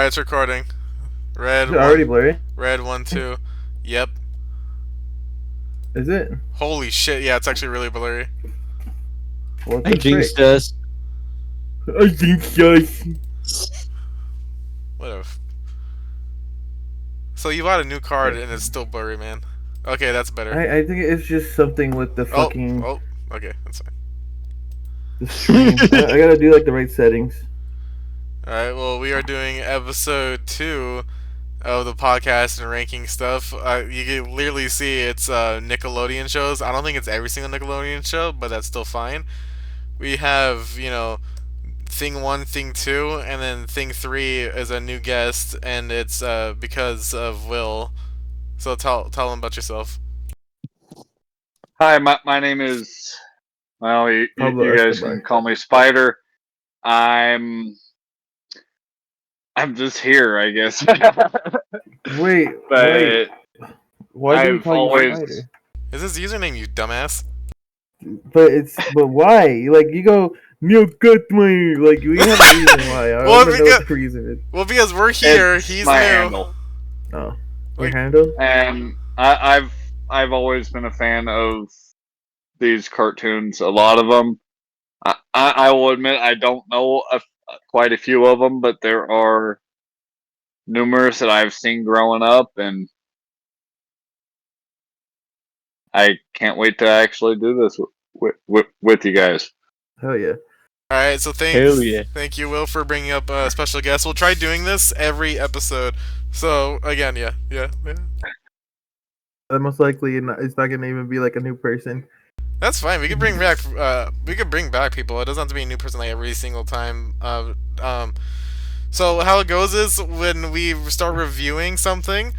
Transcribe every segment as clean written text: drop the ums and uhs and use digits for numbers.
Alright, it's recording. Red Is it already one. blurry? Red 1 2. Yep. Is it? Holy shit! Yeah, it's actually really blurry. What I the frick? jinxed us. I jinxed us. What if? So you bought a new card and it's still blurry, man. Okay, that's better. I think it's just something with the fucking Oh. Okay, that's fine. the stream. I gotta do like the right settings. Alright, well, we are doing episode 2 of the podcast and ranking stuff. You can literally see it's Nickelodeon shows. I don't think it's every single Nickelodeon show, but that's still fine. We have, thing 1, thing 2, and then thing 3 is a new guest, and it's because of Will. So tell them about yourself. Hi, my name is. Well, you guys can call me Spider. I'm just here, I guess. Wait, but why do we I've call you always. Spider? Is this username, you dumbass? But why? Like you go milk cut my like we have a reason why. I Well, don't know what the reason is. Well, because we're here, It's he's my new. handle, Oh, your Like- handle? and I've always been a fan of these cartoons. A lot of them. I will admit I don't know quite a few of them, but there are numerous that I've seen growing up, and I can't wait to actually do this with you guys. Hell yeah. Alright, so Hell yeah. thank you, Will, for bringing up a special guest. We'll try doing this every episode. So, again, yeah. Most likely it's not gonna even be like a new person. That's fine. We could bring back people. It doesn't have to be a new person like every single time. So how it goes is when we start reviewing something,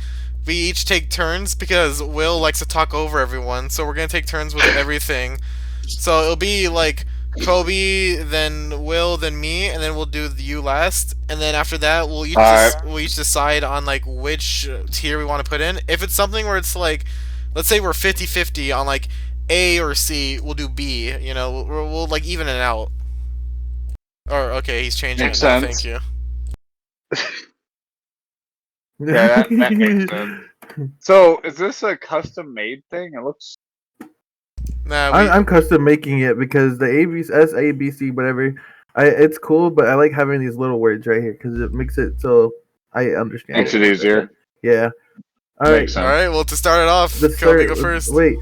we each take turns because Will likes to talk over everyone. So we're gonna take turns with everything. So it'll be like Kobe, then Will, then me, and then we'll do you last. And then after that, we'll each decide on like which tier we want to put in. If it's something where it's like, let's say we're 50-50 on like A or C, we'll do B. We'll like even it out. Or okay, he's changing Makes it now. sense. Thank you. Yeah, that makes sense. So, is this a custom-made thing? It looks. Nah, I'm custom making it because the SABC whatever, it's cool, but I like having these little words right here because it makes it so I understand. Makes it easier. Yeah. All right. Makes sense. All right. Well, to start it off, Kobe, go first. Wait.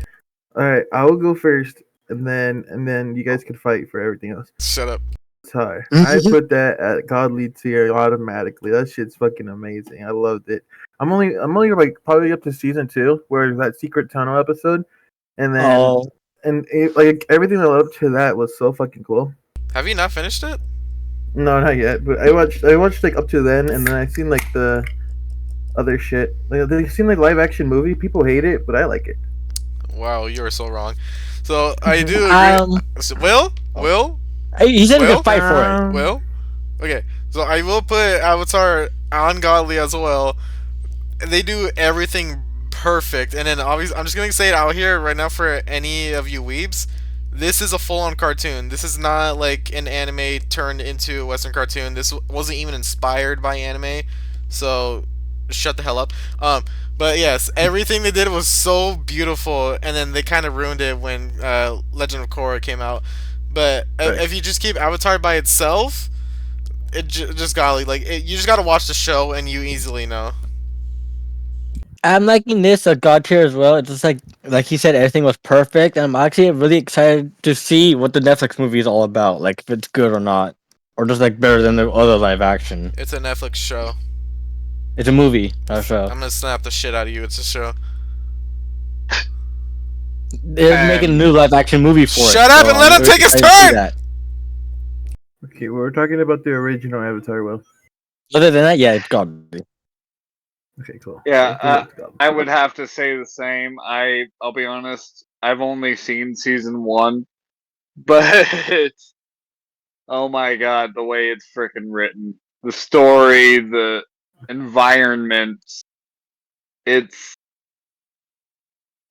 All right, I will go first, and then you guys can fight for everything else. Shut up. Sorry, I put that at godly tier automatically. That shit's fucking amazing. I loved it. I'm only like probably up to season 2, where that secret tunnel episode, and then like everything that led up to that was so fucking cool. Have you not finished it? No, not yet. But I watched like up to then, and then I seen like the other shit. Like, they seem like live action movie. People hate it, but I like it. Wow, you are so wrong. So I do agree. Will? He said he Will? could fight for it. Will? Okay, so I will put Avatar on Godly as well. They do everything perfect, and then obviously I'm just gonna say it out here right now for any of you weebs. This is a full-on cartoon. This is not like an anime turned into a Western cartoon. This wasn't even inspired by anime, so shut the hell up. But yes, everything they did was so beautiful, and then they kind of ruined it when Legend of Korra came out. But if you just keep Avatar by itself, it just got you just gotta watch the show, and you easily know. I'm liking this God tier as well. It's just like he said, everything was perfect. And I'm actually really excited to see what the Netflix movie is all about. Like if it's good or not, or just like better than the other live action. It's a Netflix show. It's a movie, not a show. I'm gonna snap the shit out of you. It's a show. They're making a new live action movie for it. Shut up and let him take his turn! Okay, well, we're talking about the original Avatar. Well, Other than that, yeah, it's Godly. okay, cool. Yeah, I would have to say the same. I'll be honest. I've only seen season 1, but oh my god, the way it's freaking written, the story, the environment, it's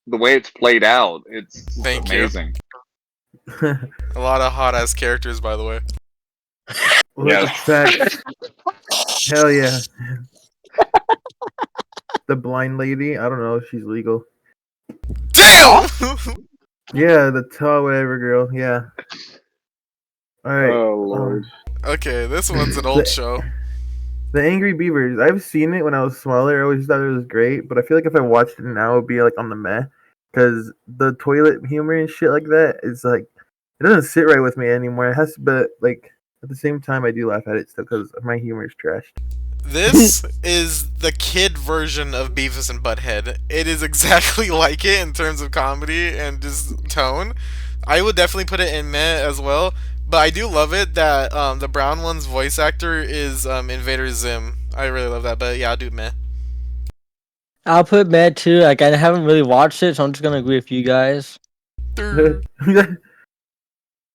the way it's played out. It's amazing. A lot of hot ass characters, by the way. Yeah. Facts. Hell yeah. The blind lady. I don't know if she's legal. Damn. Yeah, the tall whatever girl. Yeah. All right. Oh Lord. Okay, this one's an old The, show. the Angry Beavers. I've seen it when I was smaller. I always thought it was great, but I feel like if I watched it now, it'd be like on the meh. Because the toilet humor and shit like that is like it doesn't sit right with me anymore. It has to, but like at the same time, I do laugh at it still because my humor is trashed. This is the kid version of Beavis and Butthead. It is exactly like it in terms of comedy and just tone. I would definitely put it in meh as well, but I do love it that the brown one's voice actor is Invader Zim. I really love that, but yeah, I'll do meh. I'll put Med too. Like I haven't really watched it, so I'm just gonna agree with you guys.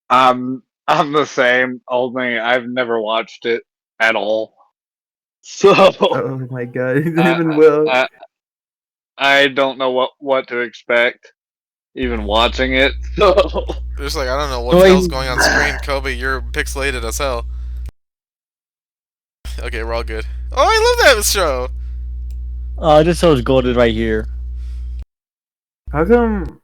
I'm the same. Only I've never watched it at all. So Oh my god, he didn't I, even will. I don't know what to expect, even watching it. So Just like I don't know what the Wait. hell's going on screen. Kobe, you're pixelated as hell. Okay, we're all good. Oh, I love that show. Oh, this show's golden right here. How come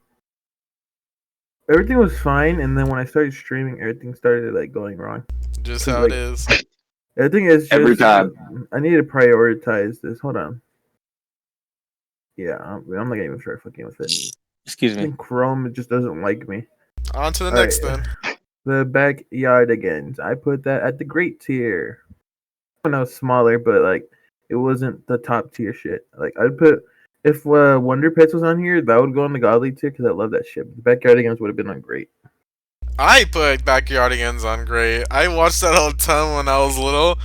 everything was fine, and then when I started streaming, everything started like going wrong? Just 'Cause, how like, it is. I think it's just Every time. I need to prioritize this. Hold on. Yeah, I'm not gonna even try fucking with it. Excuse I me. think Chrome just doesn't like me. On to the All next right. then. The backyard again. I put that at the great tier. When I was smaller, but like it wasn't the top tier shit. Like I'd put if Wonder Pets was on here, that would go on the godly tier because I love that shit. The backyardigans would have been on great. I put Backyardigans on great. I watched that all the time when I was little.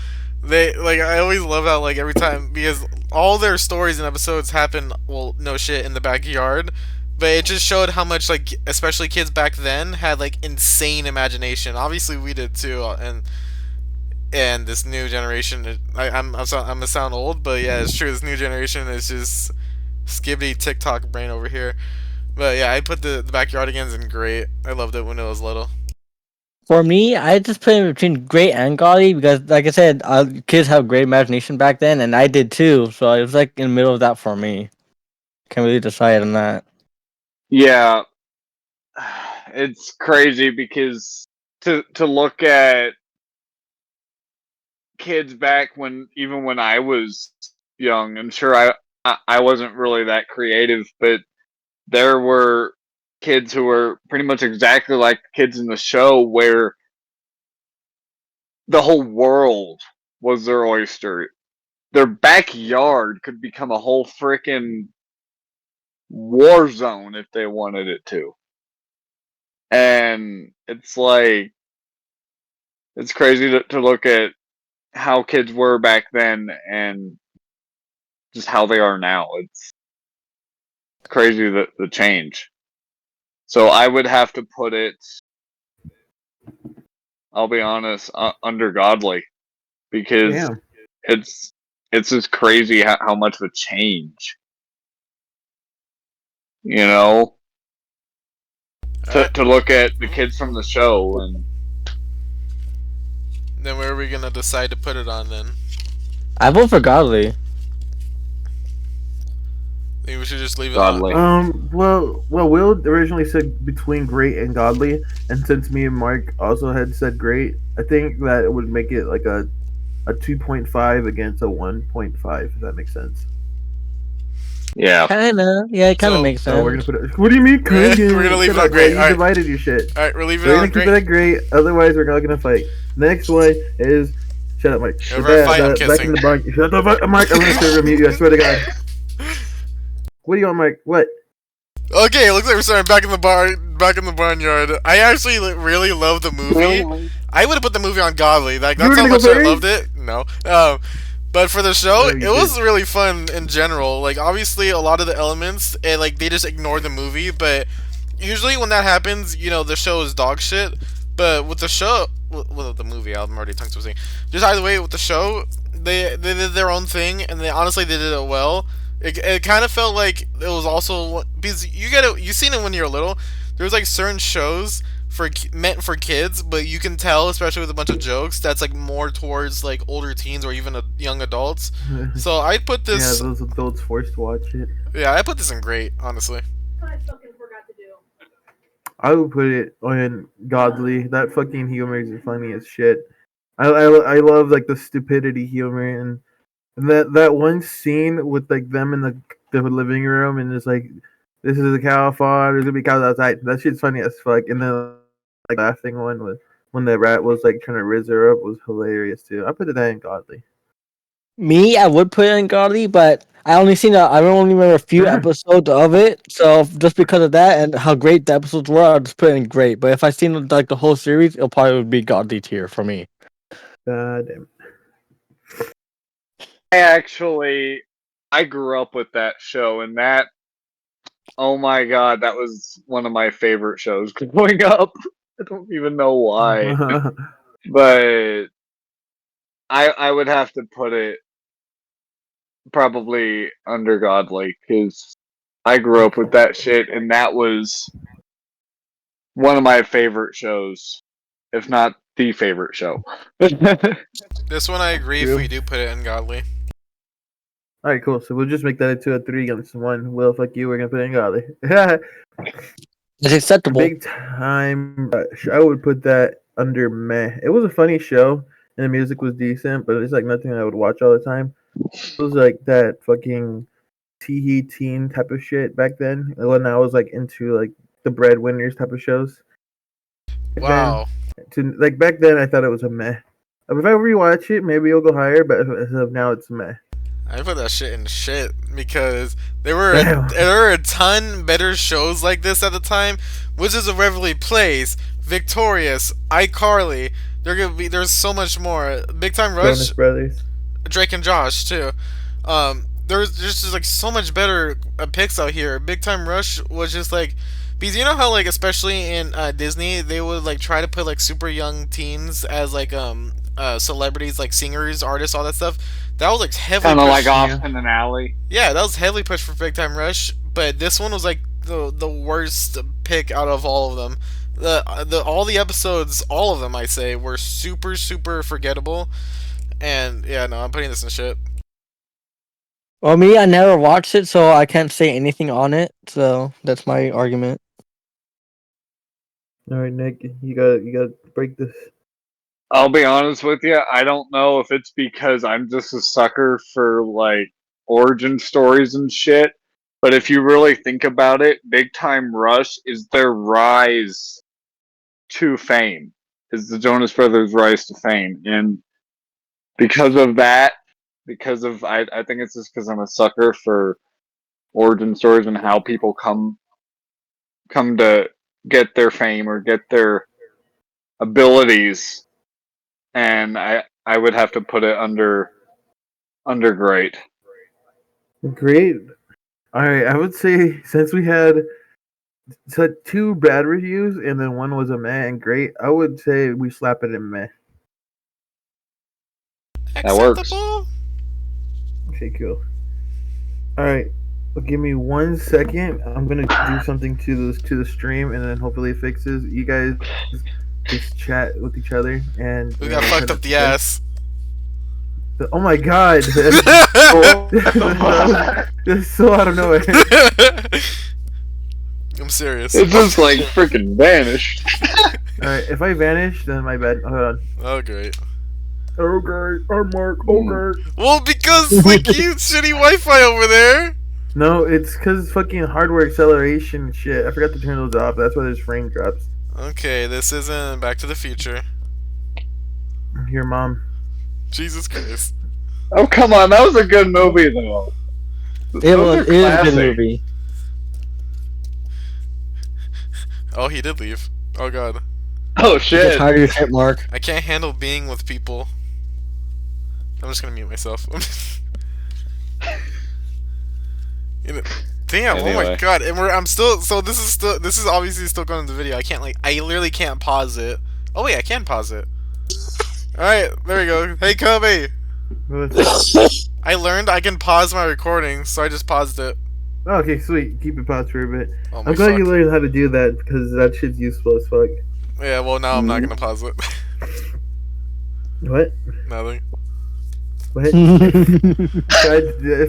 They like I always love how like every time because all their stories and episodes happen well no shit in the backyard, but it just showed how much like especially kids back then had like insane imagination. Obviously we did too, and this new generation. I'm gonna sound old, but yeah, it's true. This new generation is just skibbity TikTok brain over here. But yeah, I put the Backyardigans in great. I loved it when it was little. For me, I just put in between great and godly because, like I said, kids have great imagination back then, and I did too. So it was like in the middle of that for me. Can't really decide on that. yeah, it's crazy because to look at kids back when even when I was young, I'm sure I wasn't really that creative, but there were kids who were pretty much exactly like the kids in the show where the whole world was their oyster. Their backyard could become a whole freaking war zone if they wanted it to. And it's like it's crazy to look at how kids were back then and just how they are now. It's crazy the change. So I would have to put it, I'll be honest, under godly because Damn. it's it's just crazy how much of a change, you know, Alright, to look at the kids from the show and then where are we gonna decide to put it on then? I vote for godly. Maybe we should just leave it on. godly. Well, Will originally said between great and godly, and since me and Mark also had said great, I think that it would make it like a 2.5 against a 1.5. If that makes sense. Yeah. Kinda, yeah, it kind of So- makes So sense. we're gonna put it. What do you mean? We're gonna leave it on great. You Alright. divided your shit. Alright, we're leaving We're it gonna on keep great. it at great. Otherwise, we're not gonna fight. Next one is. Shut up, Mike. If we're fighting, I'm Back in kissing. the barn. Shut the fuck up, Mike. I'm gonna serve mute you. I swear to God. What do you want, Mike? What? Okay, it looks like we're starting back in the barnyard. I actually really love the movie. I would have put the movie on Godly. Like You were that's how gonna much go I first? loved it. No, but for the show, No, you it was did. really fun in general. Like obviously, a lot of the elements, like they just ignore the movie. But usually, when that happens, you know, the show is dog shit. But with the show, well, the movie, I'm already tongue twisting. Just either way, with the show, they did their own thing, and they did it well. It kind of felt like it was also because you seen it when you were little. There was like certain shows meant for kids, but you can tell, especially with a bunch of jokes, that's like more towards like older teens or even young adults. So I'd put Yeah, this. those adults forced to watch it. Yeah, I put this in great, honestly. I would put it on Godly. That fucking humor is funny as shit. I love like the stupidity humor and that one scene with like them in the living room and it's like this is a cow farm, there's gonna be cows outside. That shit's funny as fuck. And then like laughing one with when the rat was like trying to rizz her up was hilarious too. I put it in Godly. Me, I would put it in Godly, but I only remember a few episodes of it. So just because of that and how great the episodes were, I'll just put it in great. But if I seen like the whole series, it'll probably would be Godly tier for me. God damn. I grew up with that show, and that, oh my god, that was one of my favorite shows growing up. I don't even know why, but I would have to put it probably under Godly because I grew up with that shit, and that was one of my favorite shows, if not the favorite show. This one I agree if True. we do put it in Godly. All right, cool. So we'll just make that a 2-3 against one. Will, fuck you. We're gonna put it in Godly. It's acceptable. Big Time Rush. I would put that under meh. It was a funny show and the music was decent, but it's like nothing I would watch all the time. It was like that fucking teehee teen type of shit back then. When I was like into like the breadwinners type of shows. Wow. Like back then, I thought it was a meh. If I rewatch it, maybe it'll go higher. But as of now, it's meh. I put that shit in shit because there were a ton better shows like this at the time. Wizards of Waverly Place, Victorious, iCarly. There's so much more. Big Time Rush, Jonas Brothers. Drake and Josh too. There's just like so much better picks out here. Big Time Rush was just like, because you know how like especially in Disney they would like try to put like super young teens as like celebrities, like singers, artists, all that stuff. That was like heavily Kind of like pushed. off in an alley. Yeah, that was heavily pushed for Big Time Rush, but this one was like the worst pick out of all of them. All the episodes, all of them, I say, were super forgettable. And yeah, no, I'm putting this in shit. Well, me, I never watched it, so I can't say anything on it. So that's my argument. All right, Nick, you got break this. I'll be honest with you, I don't know if it's because I'm just a sucker for like origin stories and shit, but if you really think about it, Big Time Rush is their rise to fame. Is the Jonas Brothers' rise to fame. And because of that, I think it's just because I'm a sucker for origin stories and how people come to get their fame or get their abilities, and I would have to put it under great. Great. All right, I would say since we had two bad reviews and then one was a meh and great, I would say we slap it in meh. That works. Acceptable? Okay, cool. All right, well, give me 1 second. I'm gonna do something to the stream, and then hopefully it fixes. You guys just chat with each other, and We got fucked up the ass. Oh my god! That's so out of nowhere. I'm serious. It just like freaking vanished. Alright, if I vanish, then my bad. Hold on. Oh great. Okay, I'm Mark. Okay. Well, because like you shitty Wi-Fi over there. No, it's because fucking hardware acceleration and shit. I forgot to turn those off. That's why there's frame drops. Okay, this isn't Back to the Future. Your mom. Jesus Christ. Oh come on, that was a good movie though. It is a good movie. Oh, he did leave. Oh god. Oh You shit. get tired of your shit, Mark. I can't handle being with people. I'm just gonna mute myself. You know, damn! Oh my Anyway. god! And I'm still. So this is obviously still going to the video. I can't I literally can't pause it. Oh wait, I can pause it. All right, there we go. Hey Kobe, I learned I can pause my recording, so I just paused it. Okay, sweet. Keep it paused for a bit. Oh my I'm glad you fuck. learned how to do that because that shit's useful as fuck. Yeah, well, now I'm not gonna pause it. What? Nothing. What?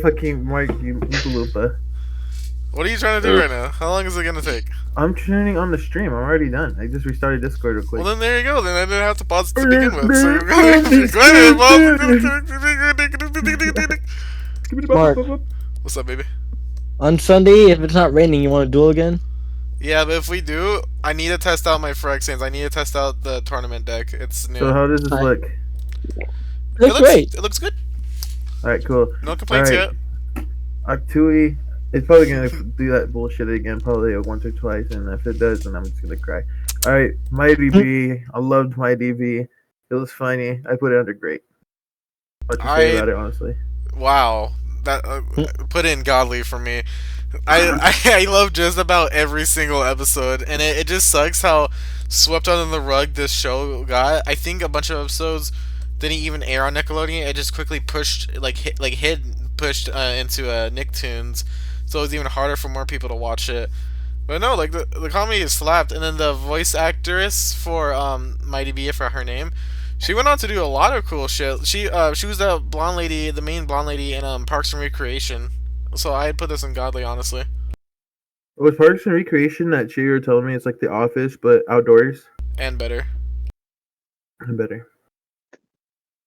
Fucking Mark, you Oompa. What are you trying to do right now? How long is it gonna take? I'm turning on the stream. I'm already done. I just restarted Discord real quick. Well, then there you go. Then I didn't have to pause it to begin with. So go ahead, pause. Mark. What's up, baby? On Sunday, if it's not raining, you want to duel again? Yeah, but if we do, I need to test out my Phyrexians. I need to test out the tournament deck. It's new. So how does this Hi. look? Looks great. It looks good. Alright, cool. No complaints yet. Aktui, it's probably gonna do that bullshit again, probably once or twice, and if it does, then I'm just gonna cry. Alright, my DB. I loved my DB. It was funny. I put it under great. What to say about it, honestly? Wow, that put in godly for me. I love just about every single episode, and it just sucks how swept under the rug this show got. I think a bunch of episodes didn't even air on Nickelodeon. It just quickly pushed into Nicktoons, so it was even harder for more people to watch it. But no, like the comedy is slapped, and then the voice actress for Mighty B, for her name, she went on to do a lot of cool shit. She was the blonde lady, the main blonde lady in Parks and Recreation. So I'd put this in godly, honestly. Was Parks and Recreation that you were telling me it's like The Office but outdoors? And better. And better.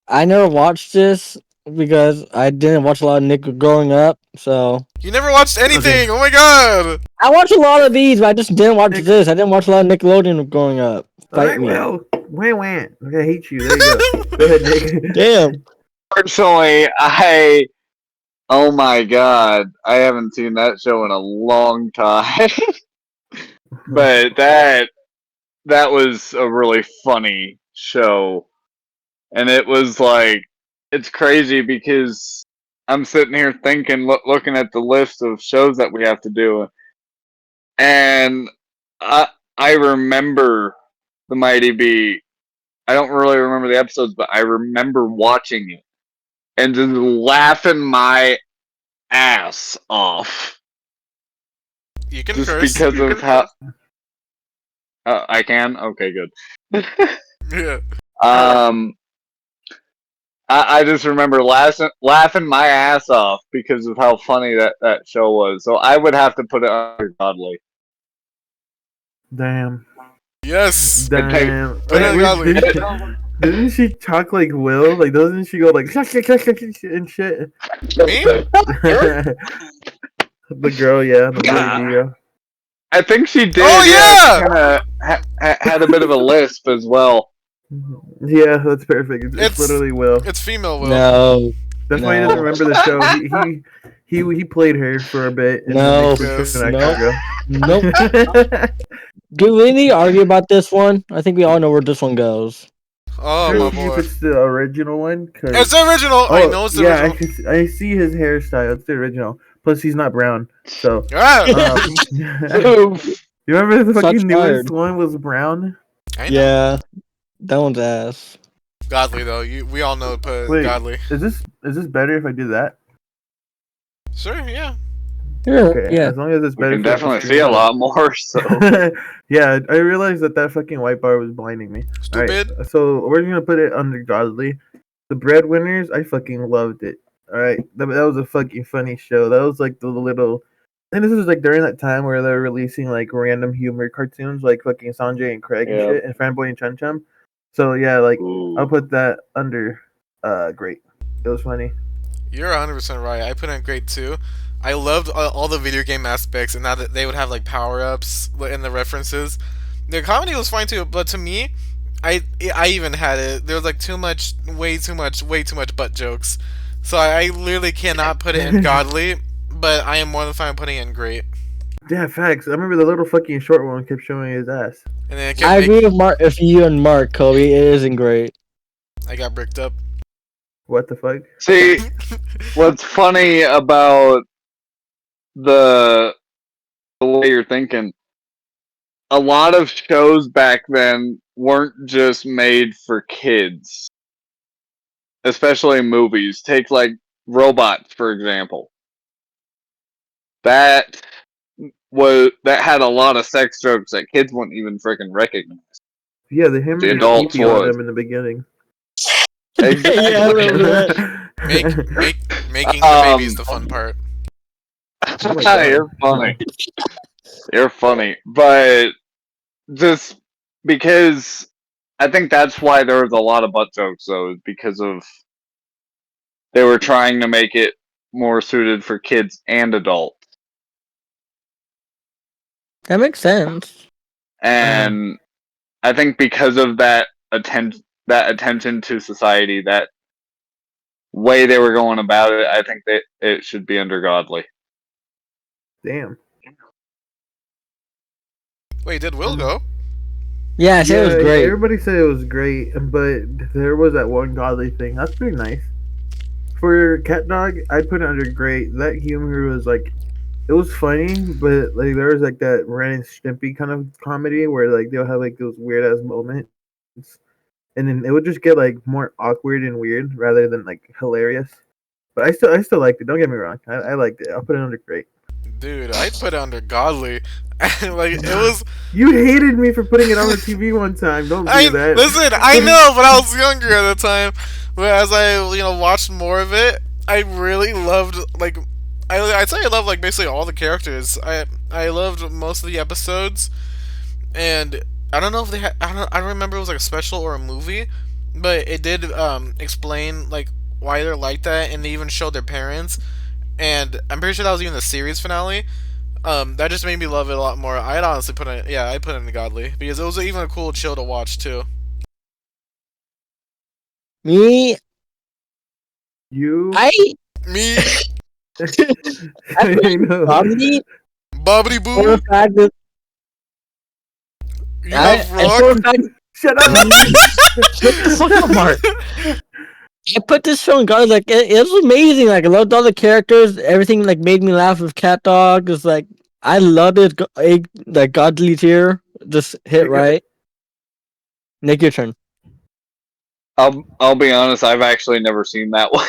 I never watched this because I didn't watch a lot of Nick growing up, so... You never watched anything! Okay. Oh my god! I watched a lot of these, but I just didn't watch this. I didn't watch a lot of Nickelodeon growing up. Fight me. Well, wah. Okay, I hate you. There you go. Go ahead, Nick. Damn. Personally, oh my god, I haven't seen that show in a long time. But that was a really funny show. And it was like, it's crazy because I'm sitting here thinking, looking at the list of shows that we have to do, and I remember the Mighty B. I don't really remember the episodes, but I remember watching it and just laughing my ass off. You can just curse. because of how I can. Okay, good. Yeah. I just remember laughing my ass off because of how funny that show was. So I would have to put it under godly. Damn. Yes. Damn. Put it in godly. Didn't she talk like Will? Like, doesn't she go like and shit? Me? The girl, yeah, the lady girl. I think she did. Oh yeah. Kind of had a bit of a lisp as well. Yeah, that's perfect. It's literally Will. It's female Will. No. That's why he doesn't remember the show. He played her for a bit. And No. Nope. Do we need to argue about this one? I think we all know where this one goes. Oh my boy. If it's the original one. It's the original. I know it's the original. Yeah, I see his hairstyle. It's the original. Plus, he's not brown. So. Ah. You remember the fucking newest one was brown? I know. Yeah. That one's ass. Godly though. We all know godly. Is this better if I do that? Sure. Yeah. Okay, yeah. As long as it's better. You can definitely see a lot more. So. Yeah, I realized that fucking white bar was blinding me. Stupid. Alright, so we're gonna put it under godly. The Breadwinners, I fucking loved it. Alright, that was a fucking funny show. That was like the little. And this was like during that time where they're releasing like random humor cartoons like fucking Sanjay and Craig and shit, and Fanboy and Chum Chum. So yeah, like I'll put that under great. It was funny. You're 100% right. I put in great too. I loved all the video game aspects, and now that they would have like power-ups in the references. The comedy was fine too, but to me, I even had it. There was like way too much butt jokes. So I literally cannot put it in godly, but I am more than fine putting it in great. Yeah, facts. I remember the little fucking short one kept showing his ass. And then I agree with Mark. If you and Mark, Kobe, it isn't great. I got bricked up. What the fuck? See, what's funny about the way you're thinking, a lot of shows back then weren't just made for kids, especially movies. Take like Robots, for example. That had a lot of sex jokes that kids wouldn't even freaking recognize. Yeah, the him The and adults Keepy on would. him in the beginning. Exactly. Yeah, I remember that. Making the baby's the fun part. Oh my god. You're funny. You're funny, but just because I think that's why there was a lot of butt jokes, though, is because of they were trying to make it more suited for kids and adults, That makes sense. and I think because of that attention to society, that way they were going about it, I think that it should be under godly. Damn. Wait, did Will go? Yeah, I said it Yeah, was great. everybody said it was great, but there was that one godly thing. That's pretty nice. For Cat Dog, I'd put it under great. That humor was like, it was funny, but like there was like that Ren and Stimpy kind of comedy where like they'll have like those weird ass moments, and then it would just get like more awkward and weird rather than like hilarious. But I still liked it. Don't get me wrong. I liked it. I'll put it under great. Dude, I'd put it under godly. Like it was. You hated me for putting it on the TV one time. Don't do that. Listen. I know, but I was younger at the time. But as I watched more of it, I really loved like. I'd say I love like basically all the characters. I loved most of the episodes, and I don't know if they had. I don't remember if it was like a special or a movie, but it did explain like why they're like that, and they even showed their parents. And I'm pretty sure that was even the series finale. That just made me love it a lot more. I'd honestly put it, yeah, I put it in godly because it was even a cool chill to watch too. Me, You. I Me, I know. probably Bobbity for a Boo, fact that you have I for a rock. fact Shut up. shut the fuck up, Mark. I put this show in God, like it was amazing. Like I loved all the characters. Everything like made me laugh with Cat Dog. It's like I loved it. Like godly tier just hit right. Nick, your turn. I'll be honest, I've actually never seen that one.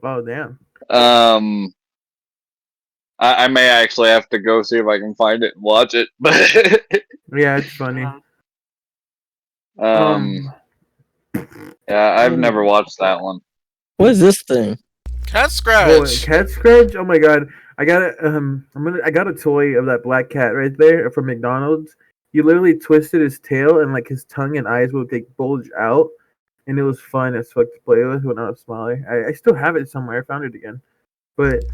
Oh damn. I may actually have to go see if I can find it and watch it, but Yeah, it's funny. yeah, I've never watched that one. What is this thing? Cat Boy, scratch. cat scratch. Oh my god. I got a I got a toy of that black cat right there from McDonald's. You literally twisted his tail and like his tongue and eyes would like bulge out, and it was fun as fuck to play with when I was smaller. I still have it somewhere. I found it again, but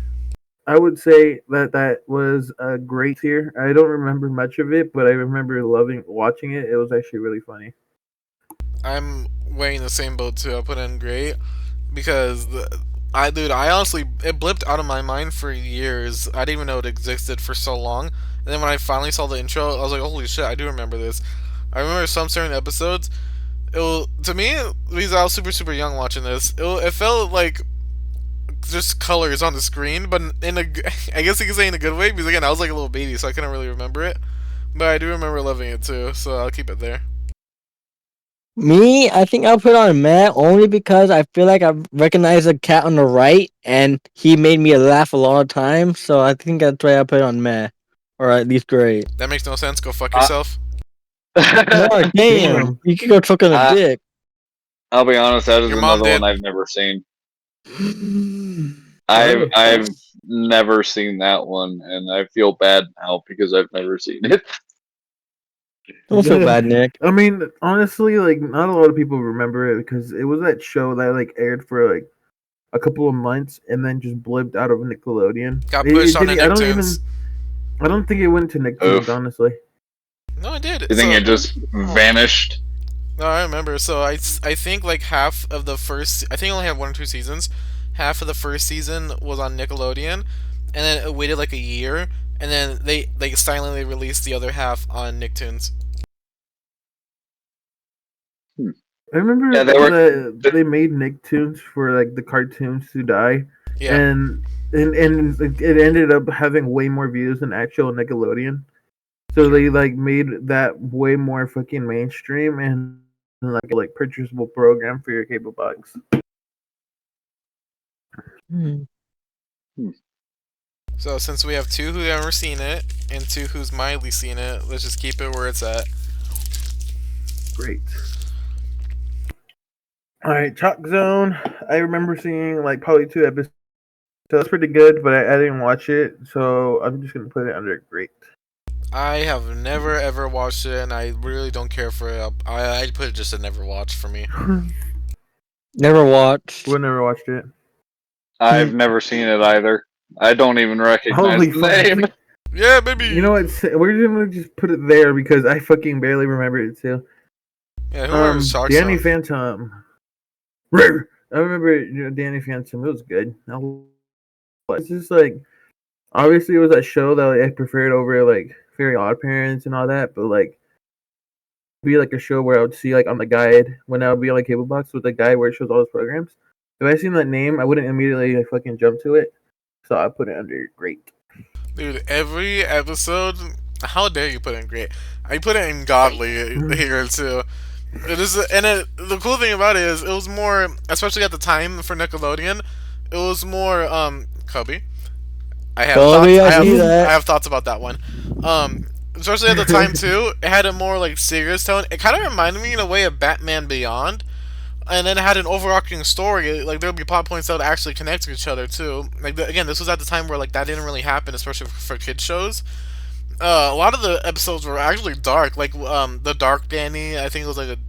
I would say that that was a great tier. I don't remember much of it, but I remember loving watching it. It was actually really funny. I'm way in the same boat too. I put in great because I honestly it blipped out of my mind for years. I didn't even know it existed for so long. And then when I finally saw the intro, I was like, holy shit, I do remember this. I remember some certain episodes. To me, because I was super young watching this, it felt like just colors on the screen, but in a I guess you could say in a good way because again I was like a little baby, so I couldn't really remember it. But I do remember loving it too, so I'll keep it there. Me, I think I'll put on Matt only because I feel like I recognize the cat on the right, and he made me laugh a lot of times. So I think that's why I put on Matt, or at least great. That makes no sense. Go fuck yourself. Mark, damn, Damn. you could go choke on a dick. I'll be honest, that is Your mom another did. one I've never seen. Oh. I've never seen that one, and I feel bad now because I've never seen it. Don't feel bad, Nick. I mean, honestly, like not a lot of people remember it because it was that show that like aired for like a couple of months and then just blipped out of Nickelodeon. Got pushed on the I don't Nicktoons. I don't think it went to Nicktoons, honestly. No, I did. You think it just vanished? No, I remember. So I think like half of the first. I think it only had 1 or 2 seasons. Half of the first season was on Nickelodeon, and then it waited like a year, and then they like silently released the other half on Nicktoons. I remember Yeah, they made Nicktoons for like the cartoons to die, Yeah. and it ended up having way more views than actual Nickelodeon. So they like made that way more fucking mainstream and like purchasable program for your cable box. So since we have 2 who have never seen it and 2 who's mildly seen it, let's just keep it where it's at. great. All right, Chalk Zone. I remember seeing like probably 2 episodes. That's pretty good, but I didn't watch it, so I'm just gonna put it under great. I have never ever watched it, and I really don't care for it. I'd put it just a never watch for me. Never watched. We never watched it. I've never seen it either. I don't even recognize Holy the fuck. name. Yeah, baby. You know what? We're gonna just put it there because I fucking barely remember it too. Yeah, who remembers Shark Danny Zone? Phantom. I remember Danny Phantom. It was good. It's just like obviously it was that show that like, I preferred over like Very Odd Parents and all that, but like be like a show where I would see like on the guide when I would be on like cable box with the guide where it shows all those programs. If I seen that name, I wouldn't immediately like, fucking jump to it. So I put it under great. Dude, every episode. How dare you put it in great? I put it in godly here too. It is, and the cool thing about it is, it was more, especially at the time for Nickelodeon, it was more Cubby. I have Cubby, thoughts. I see that. I have thoughts about that one. Especially at the time too, it had a more like serious tone. It kind of reminded me in a way of Batman Beyond, and then it had an overarching story. Like there would be plot points that would actually connect to each other too. Like again, this was at the time where like that didn't really happen, especially for kids shows. A lot of the episodes were actually dark, like the Dark Danny. I think it was like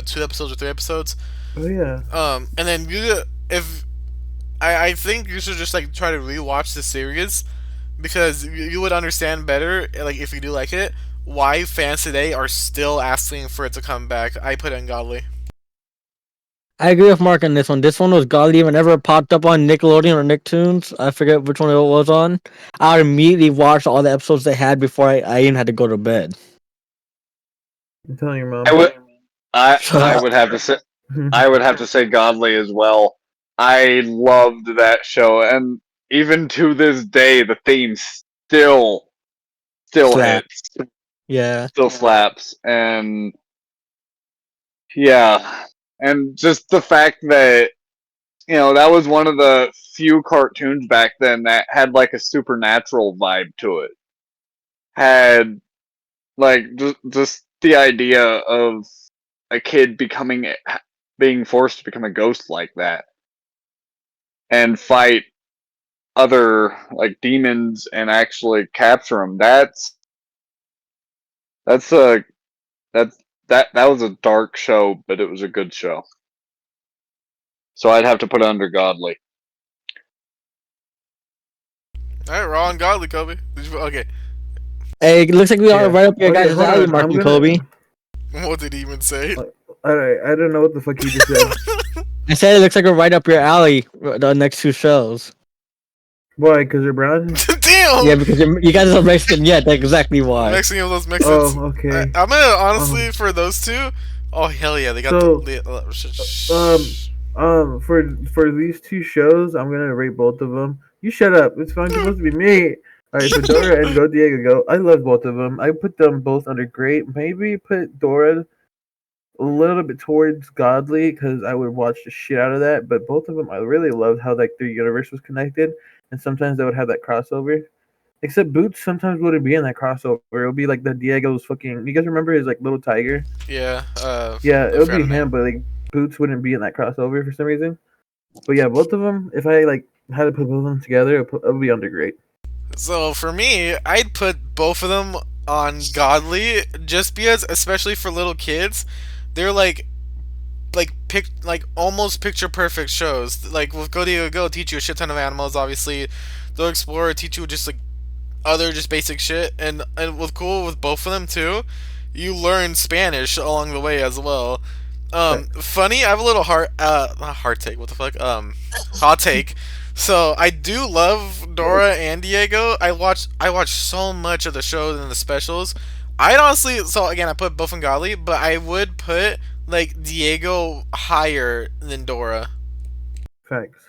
2 episodes or 3 episodes. Oh yeah. And then if I think you should just like try to rewatch the series because you would understand better, like if you do like it, why fans today are still asking for it to come back. I put it in godly. I agree with Mark on this one. This one was godly. Whenever it popped up on Nickelodeon or Nicktoons, I forget which one it was on, I would immediately watch all the episodes they had before I even had to go to bed. I'm telling your mom. I would have to say I would have to say Godly as well. I loved that show, and even to this day, the theme still Slap. hits, Yeah. still slaps, and yeah, and just the fact that that was one of the few cartoons back then that had like a supernatural vibe to it. Had like just the idea of a kid being forced to become a ghost like that and fight other like demons and actually capture them. That's a that was a dark show, but it was a good show. So I'd have to put it under Godly. All right, we're all in godly, Kobe. Okay. Hey, it looks like we are right up your guys' hold alley, on, Mark I'm and gonna- Kobe. What did he even say? Alright, I don't know what the fuck you just said. I said it looks like we're right up your alley, the next 2 shows. Why? Because you're brown? Damn. Yeah, because you guys are Mexican. Yeah, that's exactly why. Mixing of those Mexicans. Oh, okay. I'm gonna honestly for those 2. Oh hell yeah, they got So, the. For these 2 shows, I'm gonna rate both of them. You shut up. It's fine. It's supposed to be me. All right, so Dora and Go Diego Go. I love both of them. I put them both under great. Maybe put Dora a little bit towards godly because I would watch the shit out of that. But both of them, I really loved how like their universe was connected, and sometimes they would have that crossover. Except Boots sometimes wouldn't be in that crossover. It would be like the Diego's fucking. You guys remember his like little tiger? Yeah. Yeah, it would be him, but like Boots wouldn't be in that crossover for some reason. But yeah, both of them. If I like had to put both of them together, it would be under great. So for me, I'd put both of them on godly just because, especially for little kids, they're like almost picture perfect shows. Like with Go Diego Go, teach you a shit ton of animals. Obviously, they'll explore, teach you just like other just basic shit, and with both of them too, you learn Spanish along the way as well. Funny, I have a little not heart take. What the fuck? Hot take. So I do love Dora and Diego. I watch so much of the shows and the specials. I'd honestly, so again, I put both in godly, but I would put like Diego higher than Dora. Facts.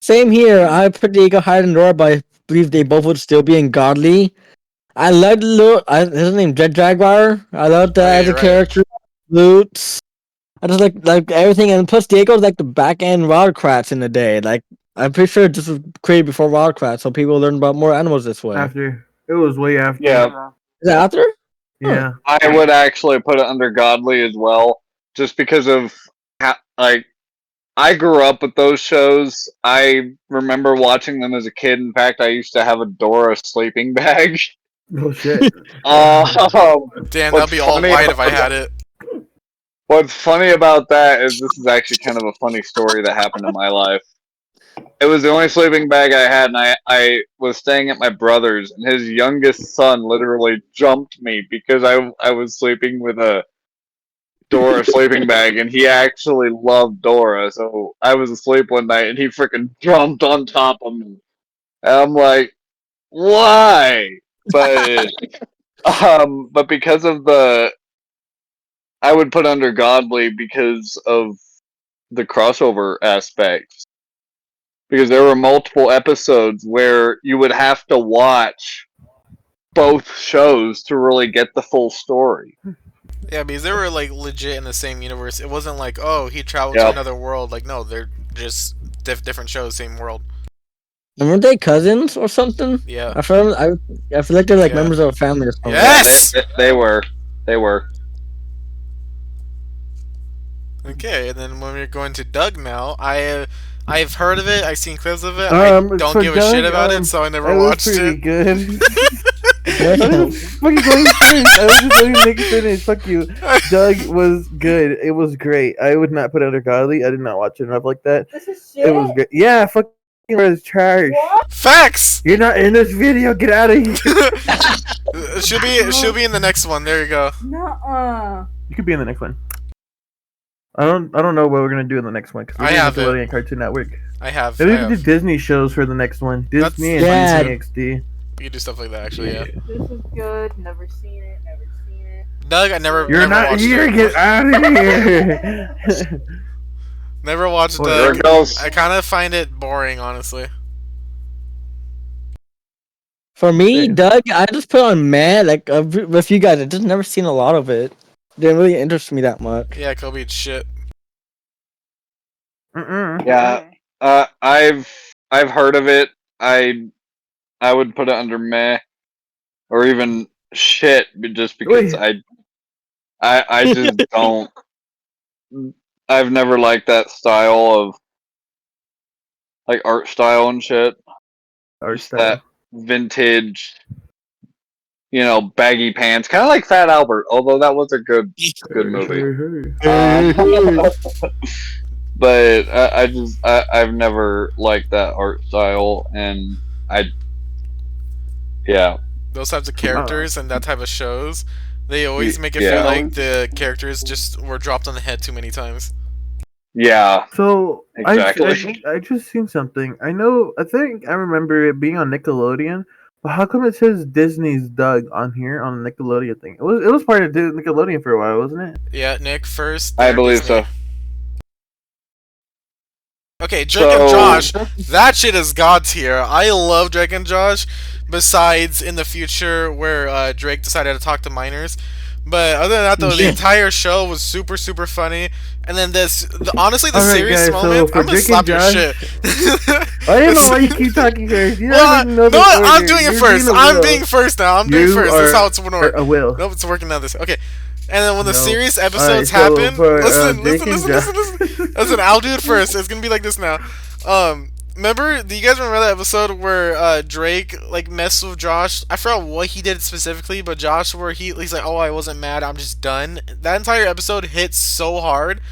Same here. I put Diego higher than Dora, but I believe they both would still be in godly. I loved his name Jet Jaguar. I loved that as a character. Loots. I just like everything, and plus Diego's like the back end Wildcrats in the day. Like I'm pretty sure this was created before Wildcrats, so people learn about more animals this way. After it was way after. Yeah. Is that after? Yeah. I would actually put it under godly as well, just because of how, like, I grew up with those shows. I remember watching them as a kid. In fact, I used to have a Dora sleeping bag. Oh shit. Damn, that'd What's be all funny white if I about had it. What's funny about that is this is actually kind of a funny story that happened in my life. It was the only sleeping bag I had, and I was staying at my brother's, and his youngest son literally jumped me because I was sleeping with a Dora sleeping bag, and he actually loved Dora. So I was asleep one night, and he freaking jumped on top of me. And I'm like, why? But but because of I would put under godly because of the crossover aspect. Because there were multiple episodes where you would have to watch both shows to really get the full story. Yeah, because they were like legit in the same universe. It wasn't like, oh, he traveled to Yep. another world. Like, no, they're just different shows, same world. And weren't they cousins or something? Yeah. I feel like they're like Yeah. members of a family or something. Yes! They were. They were. Okay, and then when we're going to Doug now, I've heard of it. I've seen clips of it. I don't For give a Doug, shit about it, so I never it was watched pretty it. good. I was fucking going first. I was just letting Nick finish. Fuck you. Doug was good. It was great. I would not put it under godly. I did not watch it enough like that. This is shit. It was great. Yeah, fucking was trash. What? Facts. You're not in this video. Get out of here. It should be in the next one. There you go. Nuh-uh. You could be in the next one. I don't know what we're gonna do in the next one because we're I doing have it. Nickelodeon Cartoon Network. I have. Maybe we can do Disney shows for the next one. That's- Disney and Yeah. Disney XD. We can do stuff like that. Actually, yeah. This is good. Never seen it. Never seen it. Doug, I never. You're never not watched here. it. Get out of here. Never watched Well, There Doug. it goes. I kind of find it boring, honestly. For me, Yeah. Doug, I just put on meh. Like with you guys, I just never seen a lot of it. Didn't really interest me that much. Yeah, Kobe, it's shit. Mm-mm. Yeah. I've heard of it. I would put it under meh or even shit, just because Wait. I just don't. I've never liked that style of like art style and shit. Art Just style. that vintage, baggy pants, kind of like Fat Albert. Although that was a good movie. But I've never liked that art style, and yeah. Those types of characters and that type of shows, they always make it Yeah. feel like the characters just were dropped on the head too many times. Yeah. So Exactly. I just seen something. I think I remember it being on Nickelodeon, but how come it says Disney's Doug on here on the Nickelodeon thing? It was part of Nickelodeon for a while, wasn't it? Yeah, Nick first. I then believe Disney. so. Okay, Drake and Josh, that shit is god tier. I love Drake and Josh. Besides in the future where Drake decided to talk to minors. But other than that, though, the Yeah. entire show was super, super funny. And then honestly, the Alright, serious guys, so moment, for I'm gonna Drake slap and your Josh- shit. I don't know why you keep talking first. You Well, don't even know no, the I'm order. doing it You're first. being a I'm will. being first now. I'm doing You first. That's are- how it's going to work. I will. Nope, it's working now. This okay. And then when the No. serious Alright, episodes so happen, for, listen, Drake and Josh- listen. I'll do it first. It's gonna be like this now. Remember? Do you guys remember that episode where Drake like messed with Josh? I forgot what he did specifically, but Josh, where he's like, "Oh, I wasn't mad. I'm just done." That entire episode hit so hard.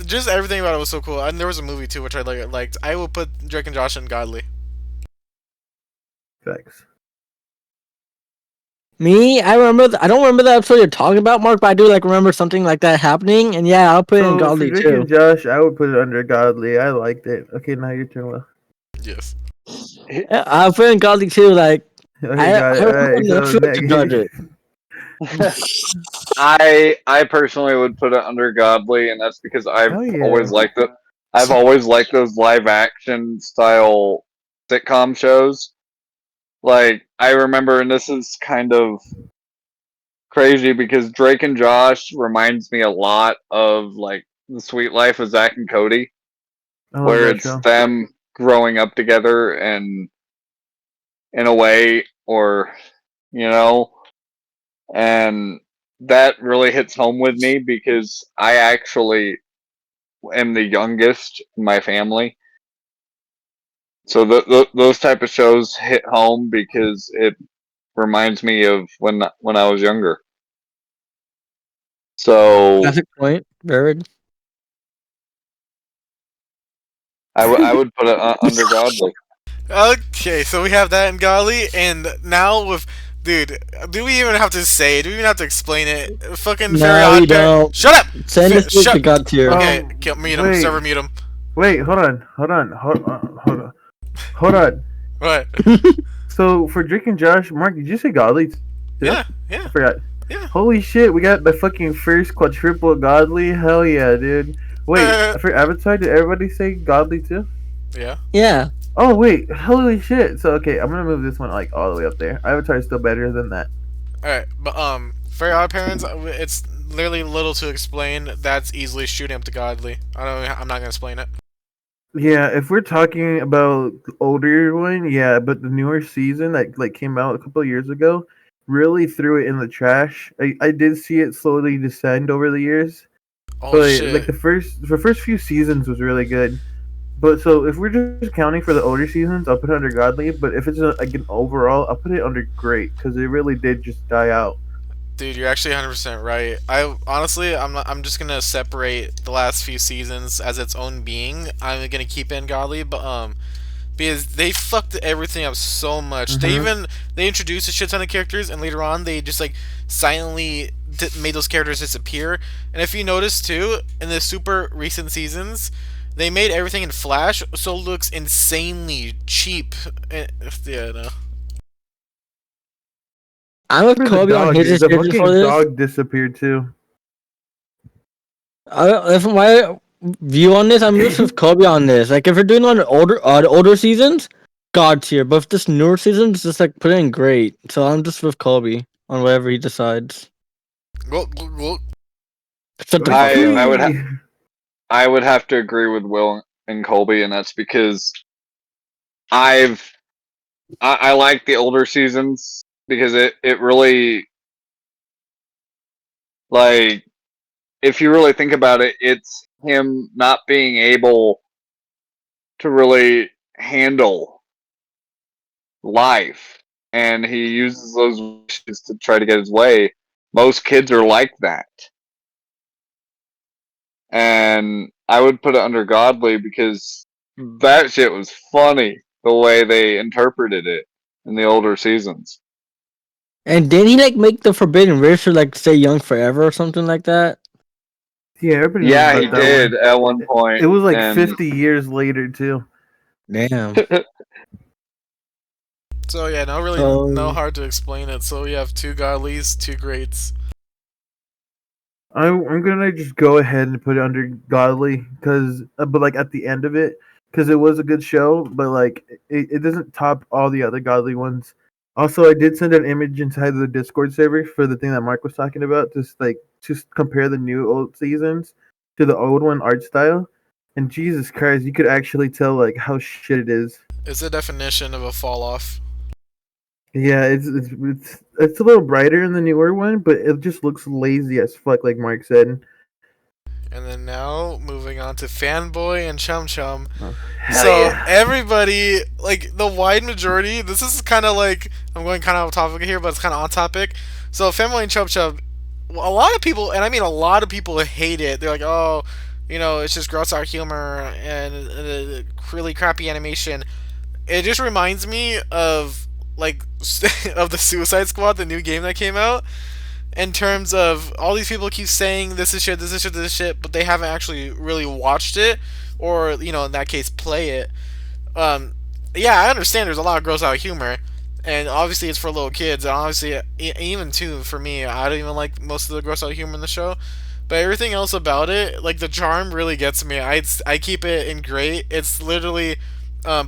Just everything about it was so cool. And there was a movie too, which I liked. I will put Drake and Josh in Godly. Facts. Me, I don't remember the episode you're talking about, Mark, but I do remember something like that happening, and yeah, I'll put it in So godly for Drake too. and Josh, I would put it under godly. I liked it. Okay, now your turn, Will. Yes. Yeah, I'll put it in godly too. Like Okay, I got it. Alright, don't so feel to judge it. I personally would put it under godly, and that's because I've Oh, yeah. always liked it. I've always liked those live action style sitcom shows. Like I remember, and this is kind of crazy because Drake and Josh reminds me a lot of like The Sweet Life of Zach and Cody, I love where that it's show. them growing up together and in a way, or you know, And that really hits home with me because I actually am the youngest in my family. So those type of shows hit home because it reminds me of when I was younger. So That's a point, very. I would put it under godly. Okay, so we have that in Golly, and now with dude, do we even have to say it? Do we even have to explain it? Fucking Fairy No, we Odd Parent. don't. Shut up. Send this to Shut. God tier. Okay, mute him. Wait, Server mute him. wait, hold on. What? So for Drake and Josh, Mark, did you say godly too? Yeah, I yeah, forgot. yeah. Holy shit, we got the fucking first quadruple godly. Hell yeah, dude. Wait, for Avatar, did everybody say godly too? Yeah. Yeah. Oh wait, holy shit. So okay, I'm gonna move this one like all the way up there. Avatar is still better than that. All right, but Fairy Odd Parents, it's literally little to explain. That's easily shooting up to godly. I'm not gonna explain it. Yeah, if we're talking about the older one, yeah, but the newer season that like came out a couple of years ago really threw it in the trash. I did see it slowly descend over the years. Oh But shit. like the first few seasons was really good. But so if we're just counting for the older seasons, I'll put it under godly. But if it's like an overall, I'll put it under great because it really did just die out. Dude, you're actually 100% right. I honestly, I'm just gonna separate the last few seasons as its own being. I'm gonna keep in godly, but because they fucked everything up so much. They introduced a shit ton of characters, and later on they just like silently made those characters disappear. And if you notice too, in the super recent seasons, they made everything in Flash, so it looks insanely cheap. Yeah, no. I'm with Remember the Kobe on dog, his dude. The decision for fucking this. dog disappeared too. From my view on this, I'm just with Kobe on this. Like, if we're doing on older seasons, God tier. But if this newer seasons, just like put in great. So I'm just with Kobe on whatever he decides. Well, Shut the fuck up. I would have to agree with Will and Colby, and that's because I like the older seasons because it really, like, if you really think about it, it's him not being able to really handle life, and he uses those wishes to try to get his way. Most kids are like that, and I would put it under godly because that shit was funny the way they interpreted it in the older seasons. And didn't he like make the Forbidden Wish or like stay young forever or something like that? Yeah, everybody knows Yeah, about he that did one. at one point. It was like and 50 years later too. Damn. so yeah, no hard to explain it. So we have two godlies, two greats. I'm gonna just go ahead and put it under godly because, but like at the end of it, because it was a good show, but like it doesn't top all the other godly ones. Also, I did send an image inside the Discord server for the thing that Mark was talking about, just compare the new old seasons to the old one art style, and Jesus Christ, you could actually tell like how shit it is. It's the definition of a fall off. Yeah, it's a little brighter in the newer one, but it just looks lazy as fuck, like Mark said. And then now moving on to Fanboy and Chum Chum. Oh, So yeah. everybody, like the wide majority, this is kind of like I'm going kind of off topic here, but it's kind of on topic. So Fanboy and Chum Chum, a lot of people, and I mean a lot of people, hate it. They're like, oh, it's just gross out humor and really crappy animation. It just reminds me of like of the Suicide Squad, the new game that came out. In terms of all these people keep saying this is shit, this is shit, this is shit, but they haven't actually really watched it, or in that case, play it. Um, yeah, I understand. There's a lot of gross out humor, and obviously it's for little kids, and obviously even too for me, I don't even like most of the gross out humor in the show. But everything else about it, like the charm, really gets me. I keep it in great. It's literally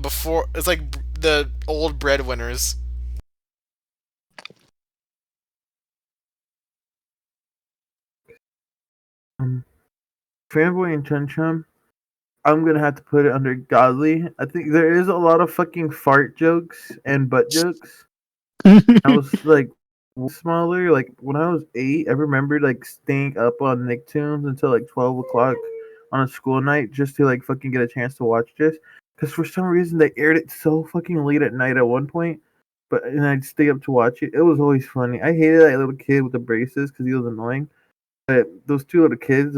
before it's like the old breadwinners. Fanboy and Chun Chum, I'm gonna have to put it under godly. I think there is a lot of fucking fart jokes and butt jokes. I was like, smaller, like when I was 8, I remember like staying up on Nicktoons until like 12 o'clock on a school night just to like fucking get a chance to watch this. Because for some reason they aired it so fucking late at night at one point, and I'd stay up to watch it. It was always funny. I hated that little kid with the braces because he was annoying. But those two little kids,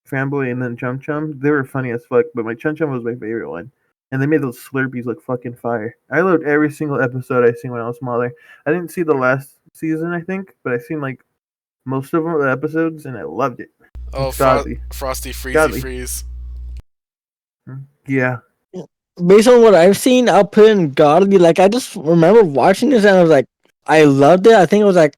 Fanboy and then Chum Chum, they were funny as fuck. But my Chum Chum was my favorite one. And they made those Slurpees look fucking fire. I loved every single episode I seen when I was smaller. I didn't see the last season, I think, but I seen like most of them, the episodes, and I loved it. Oh, It's godly. Frosty Freezy Godly. Freeze. Yeah. Based on what I've seen, I'll put in godly. Like I just remember watching this and I was like, I loved it. I think it was like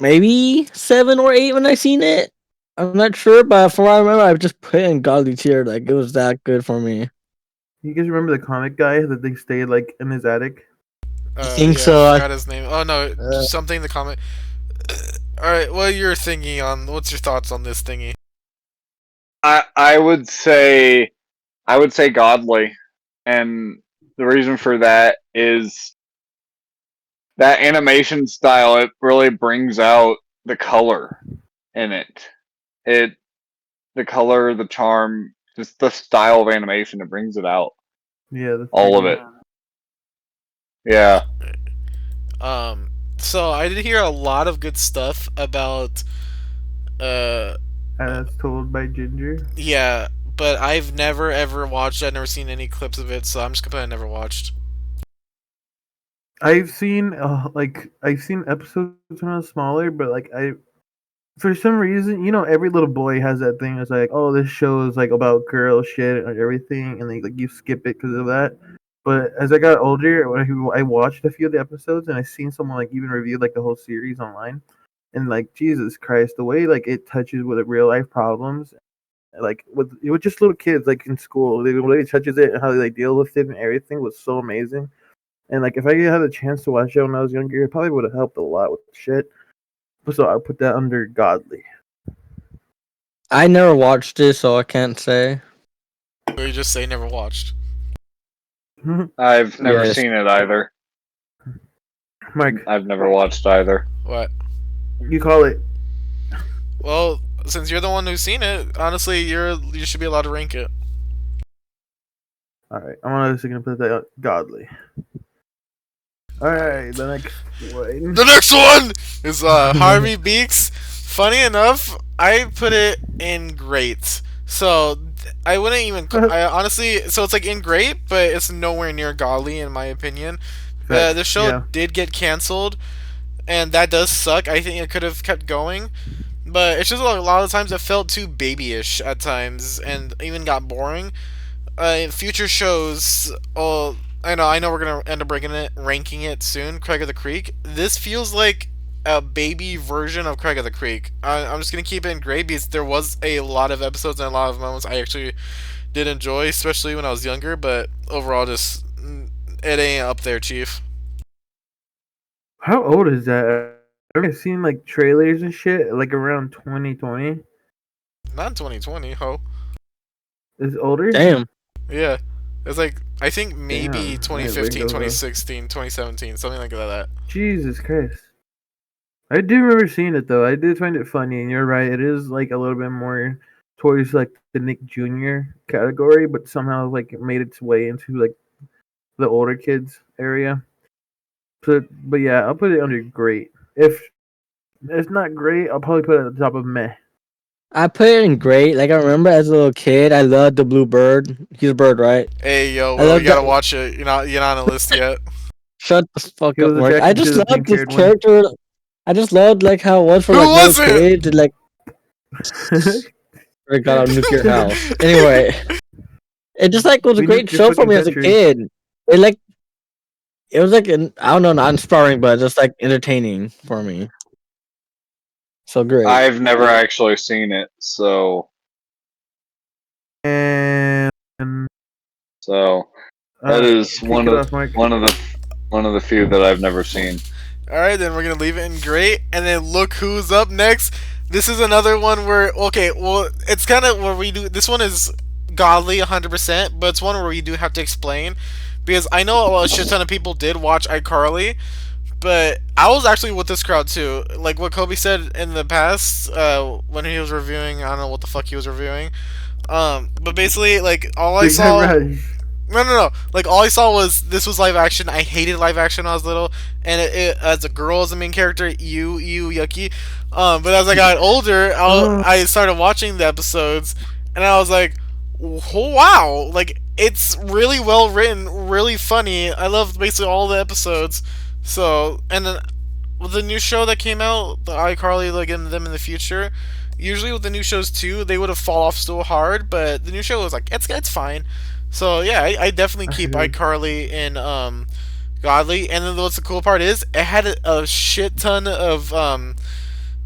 maybe 7 or 8 when I seen it. I'm not sure, but from what I remember, I just put in godly tier. Like it was that good for me. You guys remember the comic guy that they stayed like in his attic? I think Yeah, so. I forgot his name. Oh no, Uh, something in the comment. Alright, what you're thinking on? What's your thoughts on this thingy? I would say godly, and the reason for that is that animation style. It really brings out the color in it. The color, the charm, just the style of animation. It brings it out. Yeah, that's All of it. Yeah. So I did hear a lot of good stuff about, As told by Ginger. yeah, but I've never ever watched. I've never seen any clips of it, so I'm just gonna put I never watched. I've seen episodes when I was smaller, but for some reason, every little boy has that thing. It's like, oh, this show is like about girl shit and everything, and like you skip it because of that. But as I got older, I watched a few of the episodes, and I seen someone like even review like the whole series online, and like Jesus Christ, the way like it touches with real life problems, like with just little kids like in school, the way it touches it and how they deal with it and everything was so amazing. And like if I had a chance to watch it when I was younger, it probably would have helped a lot with shit. So I put that under godly. I never watched this, so I can't say. Or you just say never watched. I've never Yes. seen it either. Mike, I've never watched either. What? you call it. Well, since you're the one who's seen it, honestly, you should be allowed to rank it. All right, I'm honestly gonna put that godly. All right, the next one. The next one is Harvey Beaks. Funny enough, I put it in great. So I wouldn't even. I honestly, so it's like in great, but it's nowhere near godly in my opinion. The show did get canceled, and that does suck. I think it could have kept going, but it's just a lot of times it felt too babyish at times, and even got boring. Future shows, I know we're gonna end up ranking it soon. Craig of the Creek. This feels like a baby version of Craig of the Creek. I'm just gonna keep it in great because there was a lot of episodes and a lot of moments I actually did enjoy, especially when I was younger. But overall, just it ain't up there, Chief. How old is that? I've seen like trailers and shit like around 2020. Not 2020, ho. Is older? Damn. Yeah, it's like I think maybe Damn, 2015, Ringo, 2016, 2017, something like that. Jesus Christ. I do remember seeing it though. I did find it funny, and you're right. It is like a little bit more towards like the Nick Jr. category, but somehow like it made its way into like the older kids area. So, but yeah, I'll put it under great. If it's not great, I'll probably put it at the top of meh. I put it in great. Like I remember as a little kid, I loved the blue bird. He's a bird, right? Hey yo, I Will, love you gotta that- watch it. You're not on the list yet. Shut the fuck He up, was Mark. I attracted just to the loved this pink-haired one. character. I just loved like how it was for Who like was little it? kids. Like I got a nuclear house. Anyway, it just like was a We great nuked your show for fucking me as a country. kid. It was like I don't know, not inspiring, but just like entertaining for me. So great. I've never actually seen it, so And that is kick one it of off, Mike. one of the few that I've never seen. Alright, then we're gonna leave it in great, and then look who's up next. This is another one where, okay, well, it's kind of where we do, this one is godly 100%, but it's one where we do have to explain, because I know a shit ton of people did watch iCarly, But I was actually with this crowd too. Like what Kobe said in the past, when he was reviewing, I don't know what the fuck he was reviewing. But basically, like all I Big Time saw. Rush. No. Like all I saw was this was live action. I hated live action when I was little, and as a girl as the main character, yucky. But as I got older, I started watching the episodes, and I was like, wow, like it's really well written, really funny. I loved basically all the episodes. So, and then with the new show that came out, the iCarly, like in them in the future. Usually with the new shows too, they would have fall off so hard, but the new show was like it's fine. So yeah, I definitely keep iCarly in Godly, and then what's the cool part is it had a shit ton of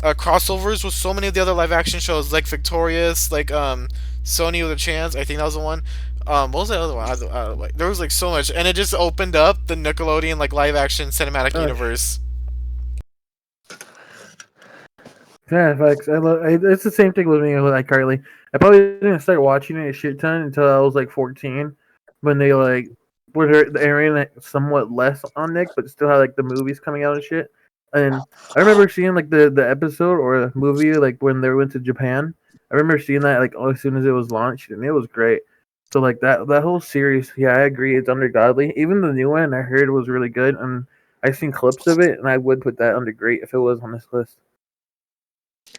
crossovers with so many of the other live action shows, like Victorious, like Sony with a Chance. I think that was the one. What was the other one? There was like so much, and it just opened up the Nickelodeon like live action cinematic universe. Yeah, facts. It's the same thing with me with iCarly. I probably didn't start watching it a shit ton until I was like 14, when they like were airing it somewhat less on Nick, but still had like the movies coming out and shit. And I remember seeing like the episode or the movie like when they went to Japan. I remember seeing that like as soon as it was launched, and it was great. So like that whole series, yeah, I agree, it's under godly. Even the new one I heard was really good, and I've seen clips of it, and I would put that under great if it was on this list.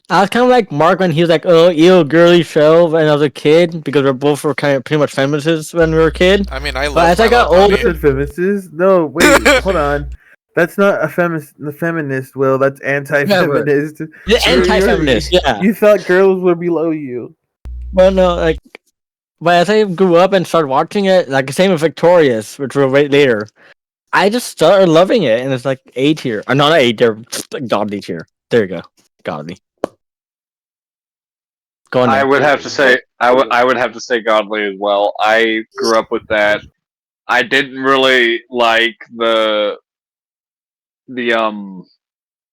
I was kind of like Mark when he was like, "Oh, ew, girly show," when I was a kid because we're both were kind of pretty much feminists when we were a kid. I mean, I But love as I My got Little older, Pony. Said feminists? No, wait, hold on. That's not a feminist, Will. That's anti-feminist. the You're- anti-feminist, yeah. You thought girls were below you. But no, like, but as I grew up and started watching it, like the same with Victorious, which we'll wait later, I just started loving it, and it's like A tier. Or not A tier, godly tier. There you go, godly. Go on. I Nick. would have to say I would have to say Godly as well. I grew up with that. I didn't really like the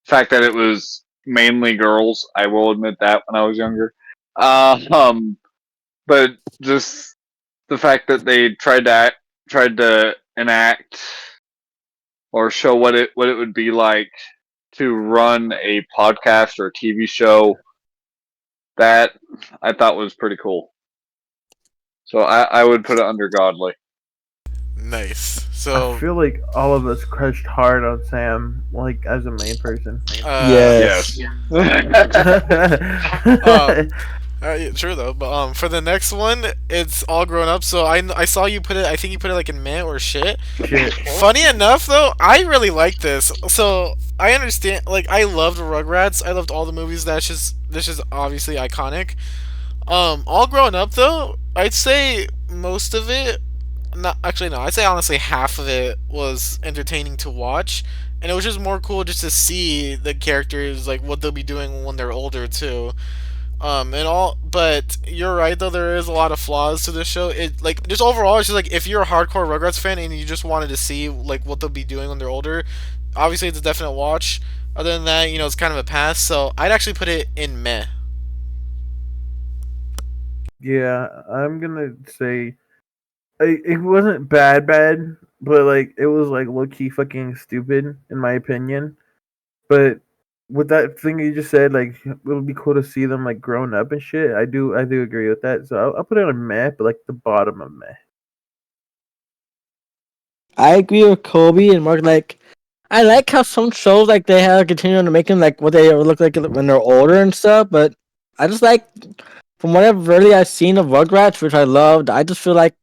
fact that it was mainly girls. I will admit that when I was younger. But just the fact that they tried to enact or show what it would be like to run a podcast or a TV show, that I thought was pretty cool. So I would put it under Godly. Nice. I So feel like all of us crushed hard on Sam, like as a main person. Yes. Yeah, true though. But for the next one, it's all grown up. So I saw you put it. I think you put it like in meh or shit. Shit. Funny enough though, I really like this. So I understand. Like I loved Rugrats. I loved all the movies. This is obviously iconic. All grown up though, I'd say most of it. Not actually no. I'd say honestly half of it was entertaining to watch, and it was just more cool just to see the characters like what they'll be doing when they're older too. And all, but you're right though. There is a lot of flaws to this show. It like just overall, it's just like if you're a hardcore Rugrats fan and you just wanted to see like what they'll be doing when they're older, obviously it's a definite watch. Other than that, it's kind of a pass. So I'd actually put it in meh. Yeah, I'm gonna say it wasn't bad, but like it was like low key fucking stupid in my opinion. But with that thing you just said, like it would be cool to see them like grown up and shit. I do agree with that. So I'll put it on meh, but like the bottom of meh. I agree with Kobe and Mark. Like, I like how some shows like they have continuing to make them like what they look like when they're older and stuff. But I just like from whatever really I've seen of Rugrats, which I loved. I just feel like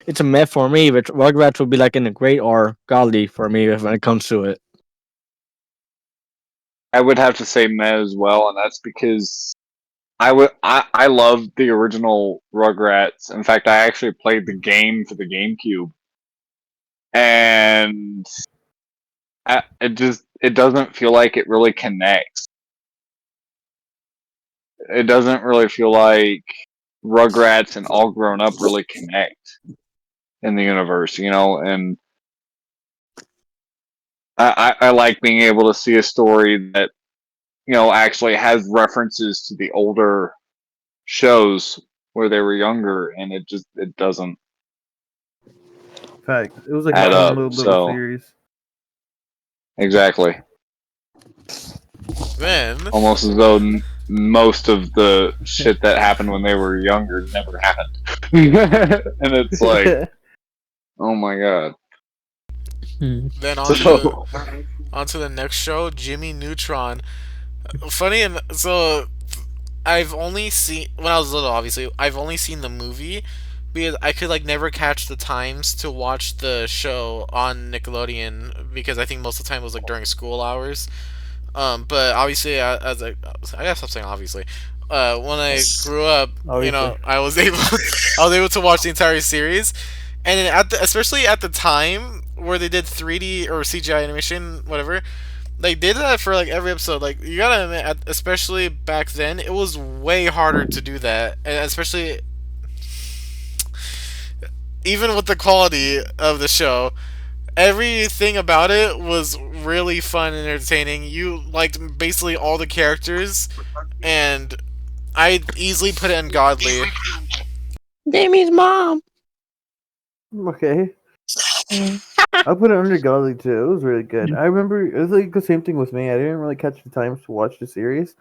it's a meh for me. Which Rugrats would be like in a great or godly for me when it comes to it. I would have to say Meh as well, and that's because I loved the original Rugrats. In fact, I actually played the game for the GameCube, and it doesn't feel like it really connects. It doesn't really feel like Rugrats and All Grown Up really connect in the universe, and I like being able to see a story that actually has references to the older shows where they were younger, and it doesn't Fact. It was like its add own up. little So series. Exactly. Then Almost as though most of the shit that happened when they were younger never happened. And it's like, oh my god. then So, onto the next show, Jimmy Neutron. Funny and so I've only seen when I was little. Obviously, I've only seen the movie because I could like never catch the times to watch the show on Nickelodeon because I think most of the time it was like during school hours. But obviously, as I guess I'm saying obviously, when I grew up, Obviously. I was able I was able to watch the entire series, and then especially at the time where they did 3D or CGI animation, whatever. They did that for like every episode. Like you gotta admit, especially back then, it was way harder to do that, and especially even with the quality of the show, everything about it was really fun and entertaining. You liked basically all the characters, and I'd easily put it in godly. Jamie's mom. Okay. I put it under Godly too. It was really good. I remember it was like the same thing with me. I didn't really catch the time to watch the series,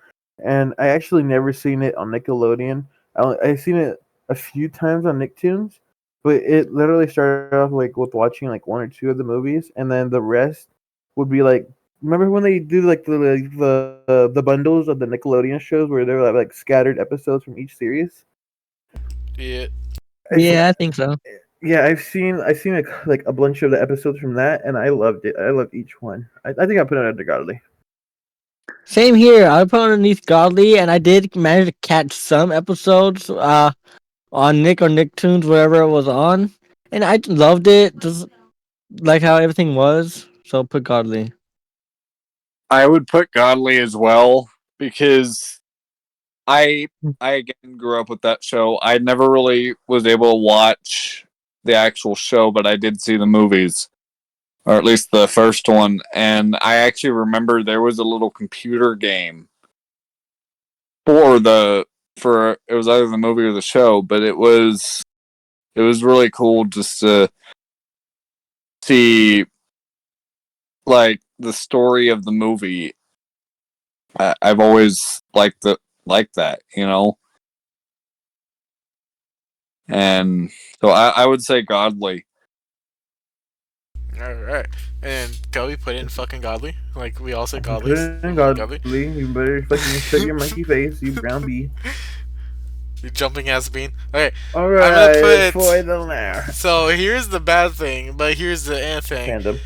and I actually never seen it on Nickelodeon. I seen it a few times on Nicktoons, but it literally started off like with watching like one or two of the movies, and then the rest would be like. Remember when they do like the bundles of the Nickelodeon shows where they're like scattered episodes from each series? Yeah, Yeah, I think so. Yeah, I've seen like a bunch of the episodes from that, and I loved it. I loved each one. I think I put it under Godly. Same here. I put underneath Godly, and I did manage to catch some episodes on Nick or Nicktoons, wherever it was on, and I loved it. Just like how everything was. So put Godly. I would put Godly as well because I again grew up with that show. I never really was able to watch the actual show, but I did see the movies, or at least the first one. And I actually remember there was a little computer game for it was either the movie or the show, but it was really cool just to see like the story of the movie. I've always liked that, you know. And so I would say Godly. all right. And Kelly put in fucking godly. Like we all said Put godly. it in Godly. Godly. You better fucking shut your monkey face, you brown bee. You jumping ass bean. Okay, All I'm gonna right, put. for the lair. So here's the bad thing, but here's the thing. Fandom.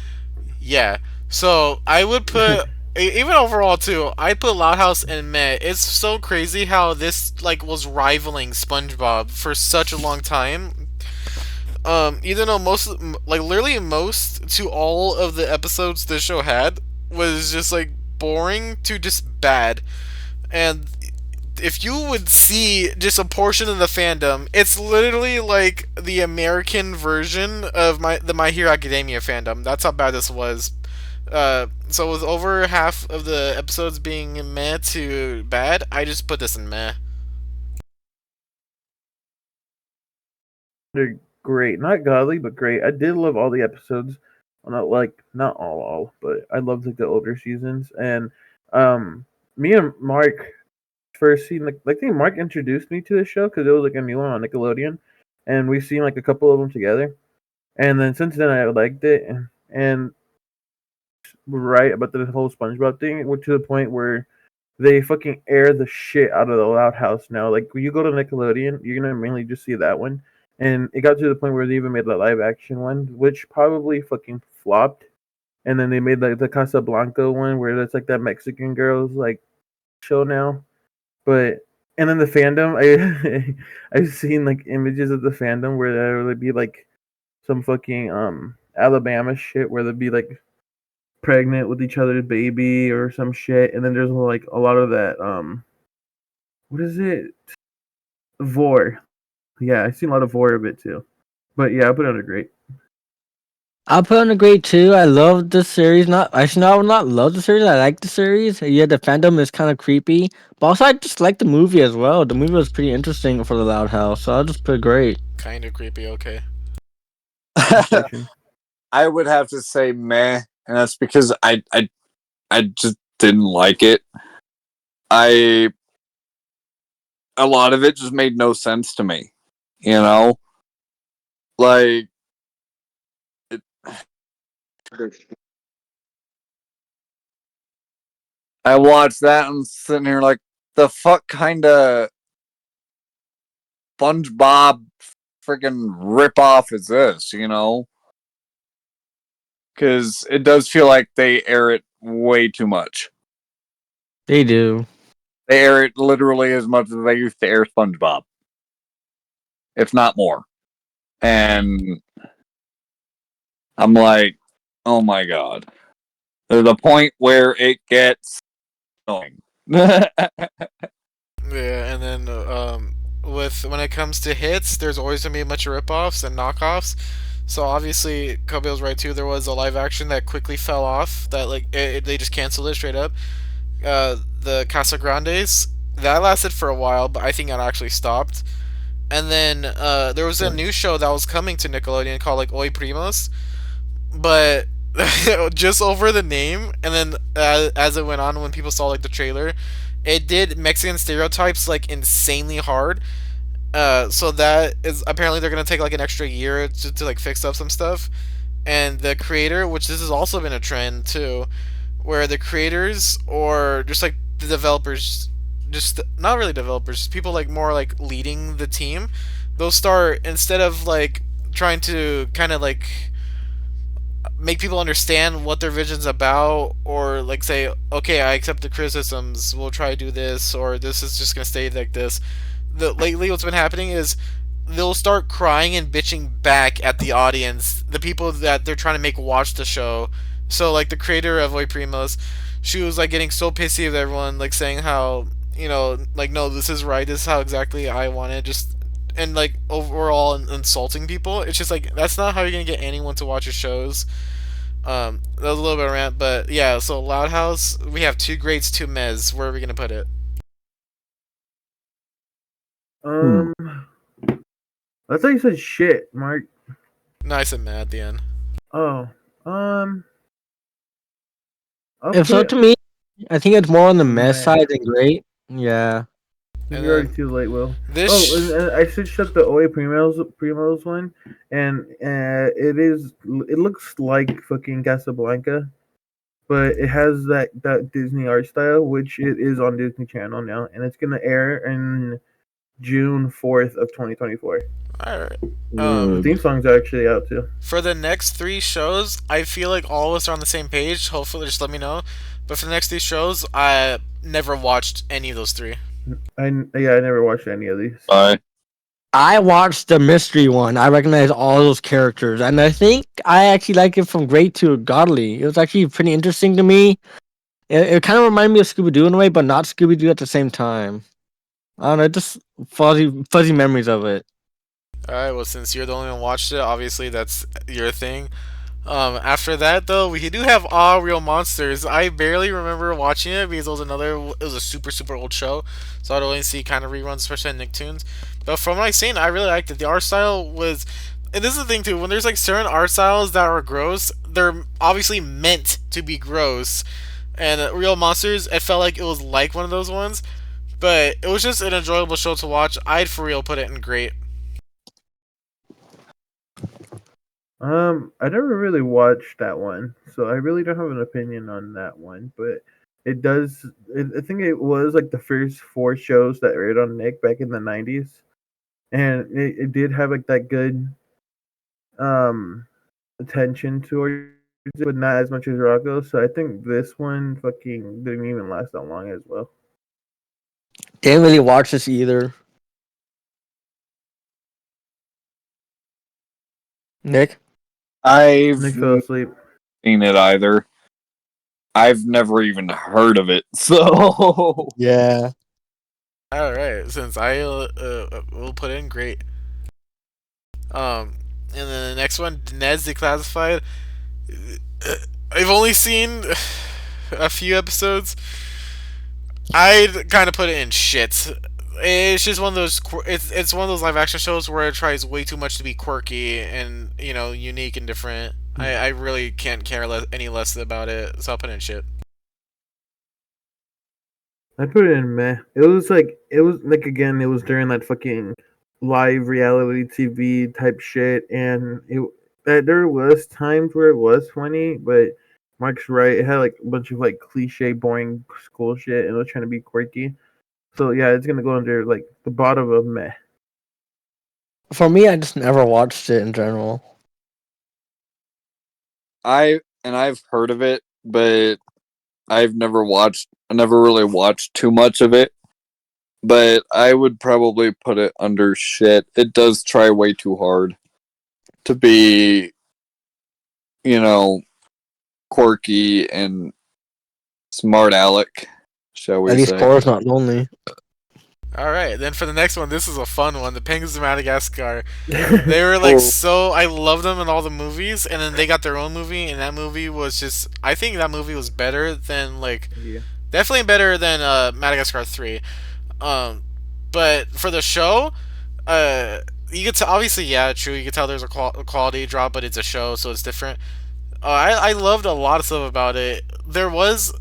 Yeah. So I would put even overall too. I'd put Loud House and Meh. It's so crazy how this like was rivaling SpongeBob for such a long time. Even though like literally most to all of the episodes this show had was just like boring to just bad, and if you would see just a portion of the fandom, it's literally like the American version of the My Hero Academia fandom. That's how bad this was. So with over half of the episodes being meh to bad, I just put this in meh. They're great. Not godly, but great. I did love all the episodes. Well, not all, but I loved like the older seasons. And me and Mark first seen like I think Mark introduced me to the show because it was like a new one on Nickelodeon, and we've seen like a couple of them together. And then since then I liked it, and right about the whole SpongeBob thing, to the point where they fucking air the shit out of the Loud House now. Like when you go to Nickelodeon, you're gonna mainly just see that one. And it got to the point where they even made the live action one, which probably fucking flopped. And then they made like the Casablanca one where that's like that Mexican girl's like show now. But and then the fandom, I've seen like images of the fandom where there would be like some fucking Alabama shit where they'd be like pregnant with each other's baby or some shit, and then there's like a lot of that what is it? Vor. Yeah, I've seen a lot of Vor of it too. But yeah, I put it under great. I'll put on a grade 2. I love the series. Not actually, no, I would not love the series. I like the series. Yeah, the fandom is kind of creepy, but also I just like the movie as well. The movie was pretty interesting for the Loud House, so I'll just put great. Kind of creepy. Okay. Inflation. I would have to say meh and that's because I just didn't like it. A lot of it just made no sense to me. You know, like it, I watched that and sitting here like, the fuck kind of SpongeBob freaking ripoff is this? You know, because it does feel like they air it way too much. They do. They air it literally as much as they used to air SpongeBob, if not more. And I'm like, oh my god. There's a point where it gets annoying. Yeah, and then with when it comes to hits, there's always gonna be a bunch of ripoffs and knockoffs. So obviously, Kobe was right too. There was a live action that quickly fell off. That they just canceled it straight up. The Casa Grandes that lasted for a while, but I think it actually stopped. And then there was a new show that was coming to Nickelodeon called like Oi Primos, but just over the name, and then as it went on, when people saw like the trailer, it did Mexican stereotypes like insanely hard. So that is apparently they're gonna take like an extra year to like fix up some stuff. And the creator, which this has also been a trend too, where the creators or just like the developers, just not really developers, people like more like leading the team, they'll start instead of like trying to kind of like make people understand what their vision's about, or like say, okay, I accept the criticisms, we'll try to do this, or this is just gonna stay like this. Lately what's been happening is they'll start crying and bitching back at the audience, the people that they're trying to make watch the show. So like the creator of Oi Primos, she was like getting so pissy with everyone, like saying how, like, no, this is right, this is how exactly I want it, just, and like overall insulting people. It's just like that's not how you're gonna get anyone to watch your shows. That was a little bit of a rant, but yeah. So Loud House, we have 2 grades, 2 mez. Where are we gonna put it? I thought you said shit, Mark. No, I said mad at the end. Oh, I'll If so, put to me, I think it's more on the mess meh. side than great. Yeah. And You're already then too late, Will. this. And I switched up the Oi Primos one, and it looks like fucking Casablanca, but it has that Disney art style, which it is on Disney Channel now, and it's gonna air in June 4th of 2024. All right. The theme songs are actually out too. For the next 3 shows, I feel like all of us are on the same page. Hopefully, just let me know. But for the next 3 shows, I never watched any of those 3. I never watched any of these. I watched the mystery one. I recognize all those characters, and I think I actually like it from great to godly. It was actually pretty interesting to me. It kind of reminded me of Scooby Doo in a way, but not Scooby Doo at the same time. I don't know, just fuzzy memories of it. All right. Well, since you're the only one who watched it, obviously that's your thing. After that though, we do have All Real Monsters. I barely remember watching it because it was a super old show, so I'd only see kind of reruns, especially on Nicktoons. But from what I've seen, I really liked it. The art style was, and this is the thing too. When there's like certain art styles that are gross, they're obviously meant to be gross. And Real Monsters, it felt like it was like one of those ones, but it was just an enjoyable show to watch. I'd for real put it in great. I never really watched that one, so I really don't have an opinion on that one. But it does. I think it was like the first 4 shows that aired on Nick back in the '90s, and it did have like that good attention towards it, but not as much as Rocco. So I think this one fucking didn't even last that long as well. Didn't really watch this either. Nick? Nick fell I've asleep. seen it either. I've never even heard of it, so Yeah. All right, since I will put in great. And then the next one, Ned's Declassified. I've only seen a few episodes. I'd kind of put it in shit. It's just one of those. It's one of those live action shows where it tries way too much to be quirky and unique and different. I really can't care any less about it, so I'll put it in shit. I put it in meh. It was like again, it was during that fucking live reality TV type shit, and there was times where it was funny, but Mark's right. It had like a bunch of like cliche, boring school shit, and it was trying to be quirky. So yeah, it's gonna go under like the bottom of meh. For me, I just never watched it in general. I've heard of it, but I never really watched too much of it. But I would probably put it under shit. It does try way too hard to be, you know, quirky and smart aleck, shall At we least say. Cora's not lonely. All right, then for the next one, this is a fun one. The Penguins of Madagascar. They were like so. I love them in all the movies, and then they got their own movie, and that movie was just. I think that movie was better than like Yeah. definitely better than Madagascar 3. Um, but for the show, you could tell. Obviously, yeah, true. You could tell there's a quality drop, but it's a show, so it's different. I loved a lot of stuff about it. There was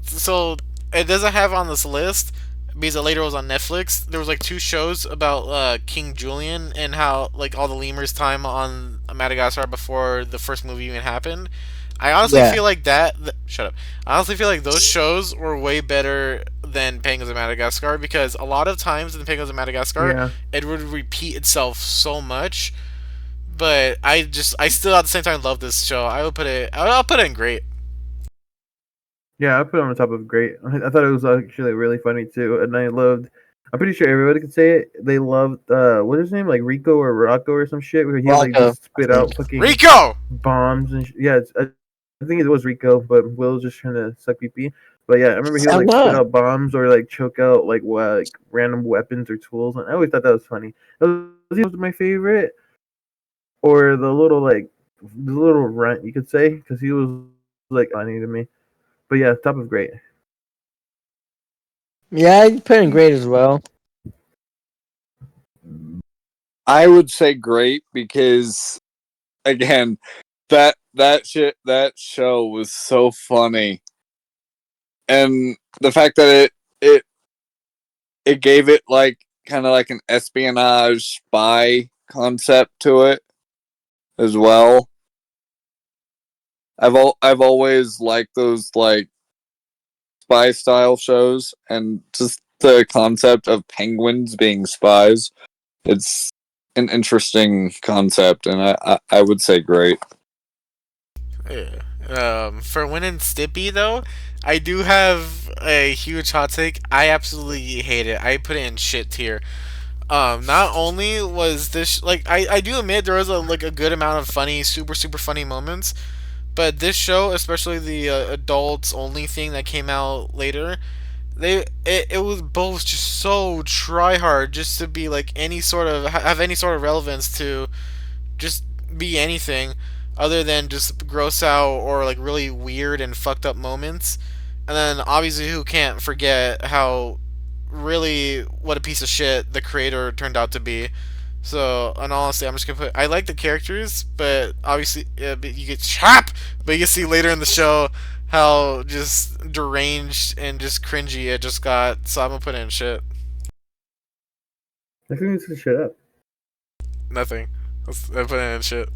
so it doesn't have on this list because it later was on Netflix. There was like two shows about King Julian and how like all the lemurs time on Madagascar before the first movie even happened. I honestly Yeah. feel like shut up. I honestly feel like those shows were way better than Penguins of Madagascar because a lot of times in the Penguins of Madagascar Yeah. it would repeat itself so much. But I still at the same time love this show. I'll put it in great. Yeah, I put it on the top of great. I thought it was actually really funny too, and I loved. I'm pretty sure everybody could say it. They loved what is his name, like Rico or Rocco or some shit, where he like Rocco, just spit I out think. fucking Rico. bombs and yeah. I think it was Rico, but Will's just trying to suck pee pee. But yeah, I remember he would like spit out bombs or like choke out like random weapons or tools, and I always thought that was funny. That was my favorite, or the little runt you could say, because he was like funny to me. But yeah, top of great. Yeah, I put in great as well. I would say great because again, that show was so funny. And the fact that it gave it like kind of like an espionage spy concept to it as well. I've always liked those like spy style shows, and just the concept of penguins being spies. It's an interesting concept, and I would say great. Yeah. For Win and Stippy though, I do have a huge hot take. I absolutely hate it. I put it in shit tier. Not only was this like I do admit there was a good amount of funny, super funny moments, but this show, especially the adults only thing that came out later, it was both just so try hard just to be like any sort of have any sort of relevance to just be anything other than just gross out or like really weird and fucked up moments. And then obviously who can't forget how really what a piece of shit the creator turned out to be. So, and honestly, I'm just gonna put. I like the characters, but obviously, you get chop. But you can see later in the show how just deranged and just cringy it just got. So I'm gonna put it in shit. I think this is shut up. Nothing. I put it in shit.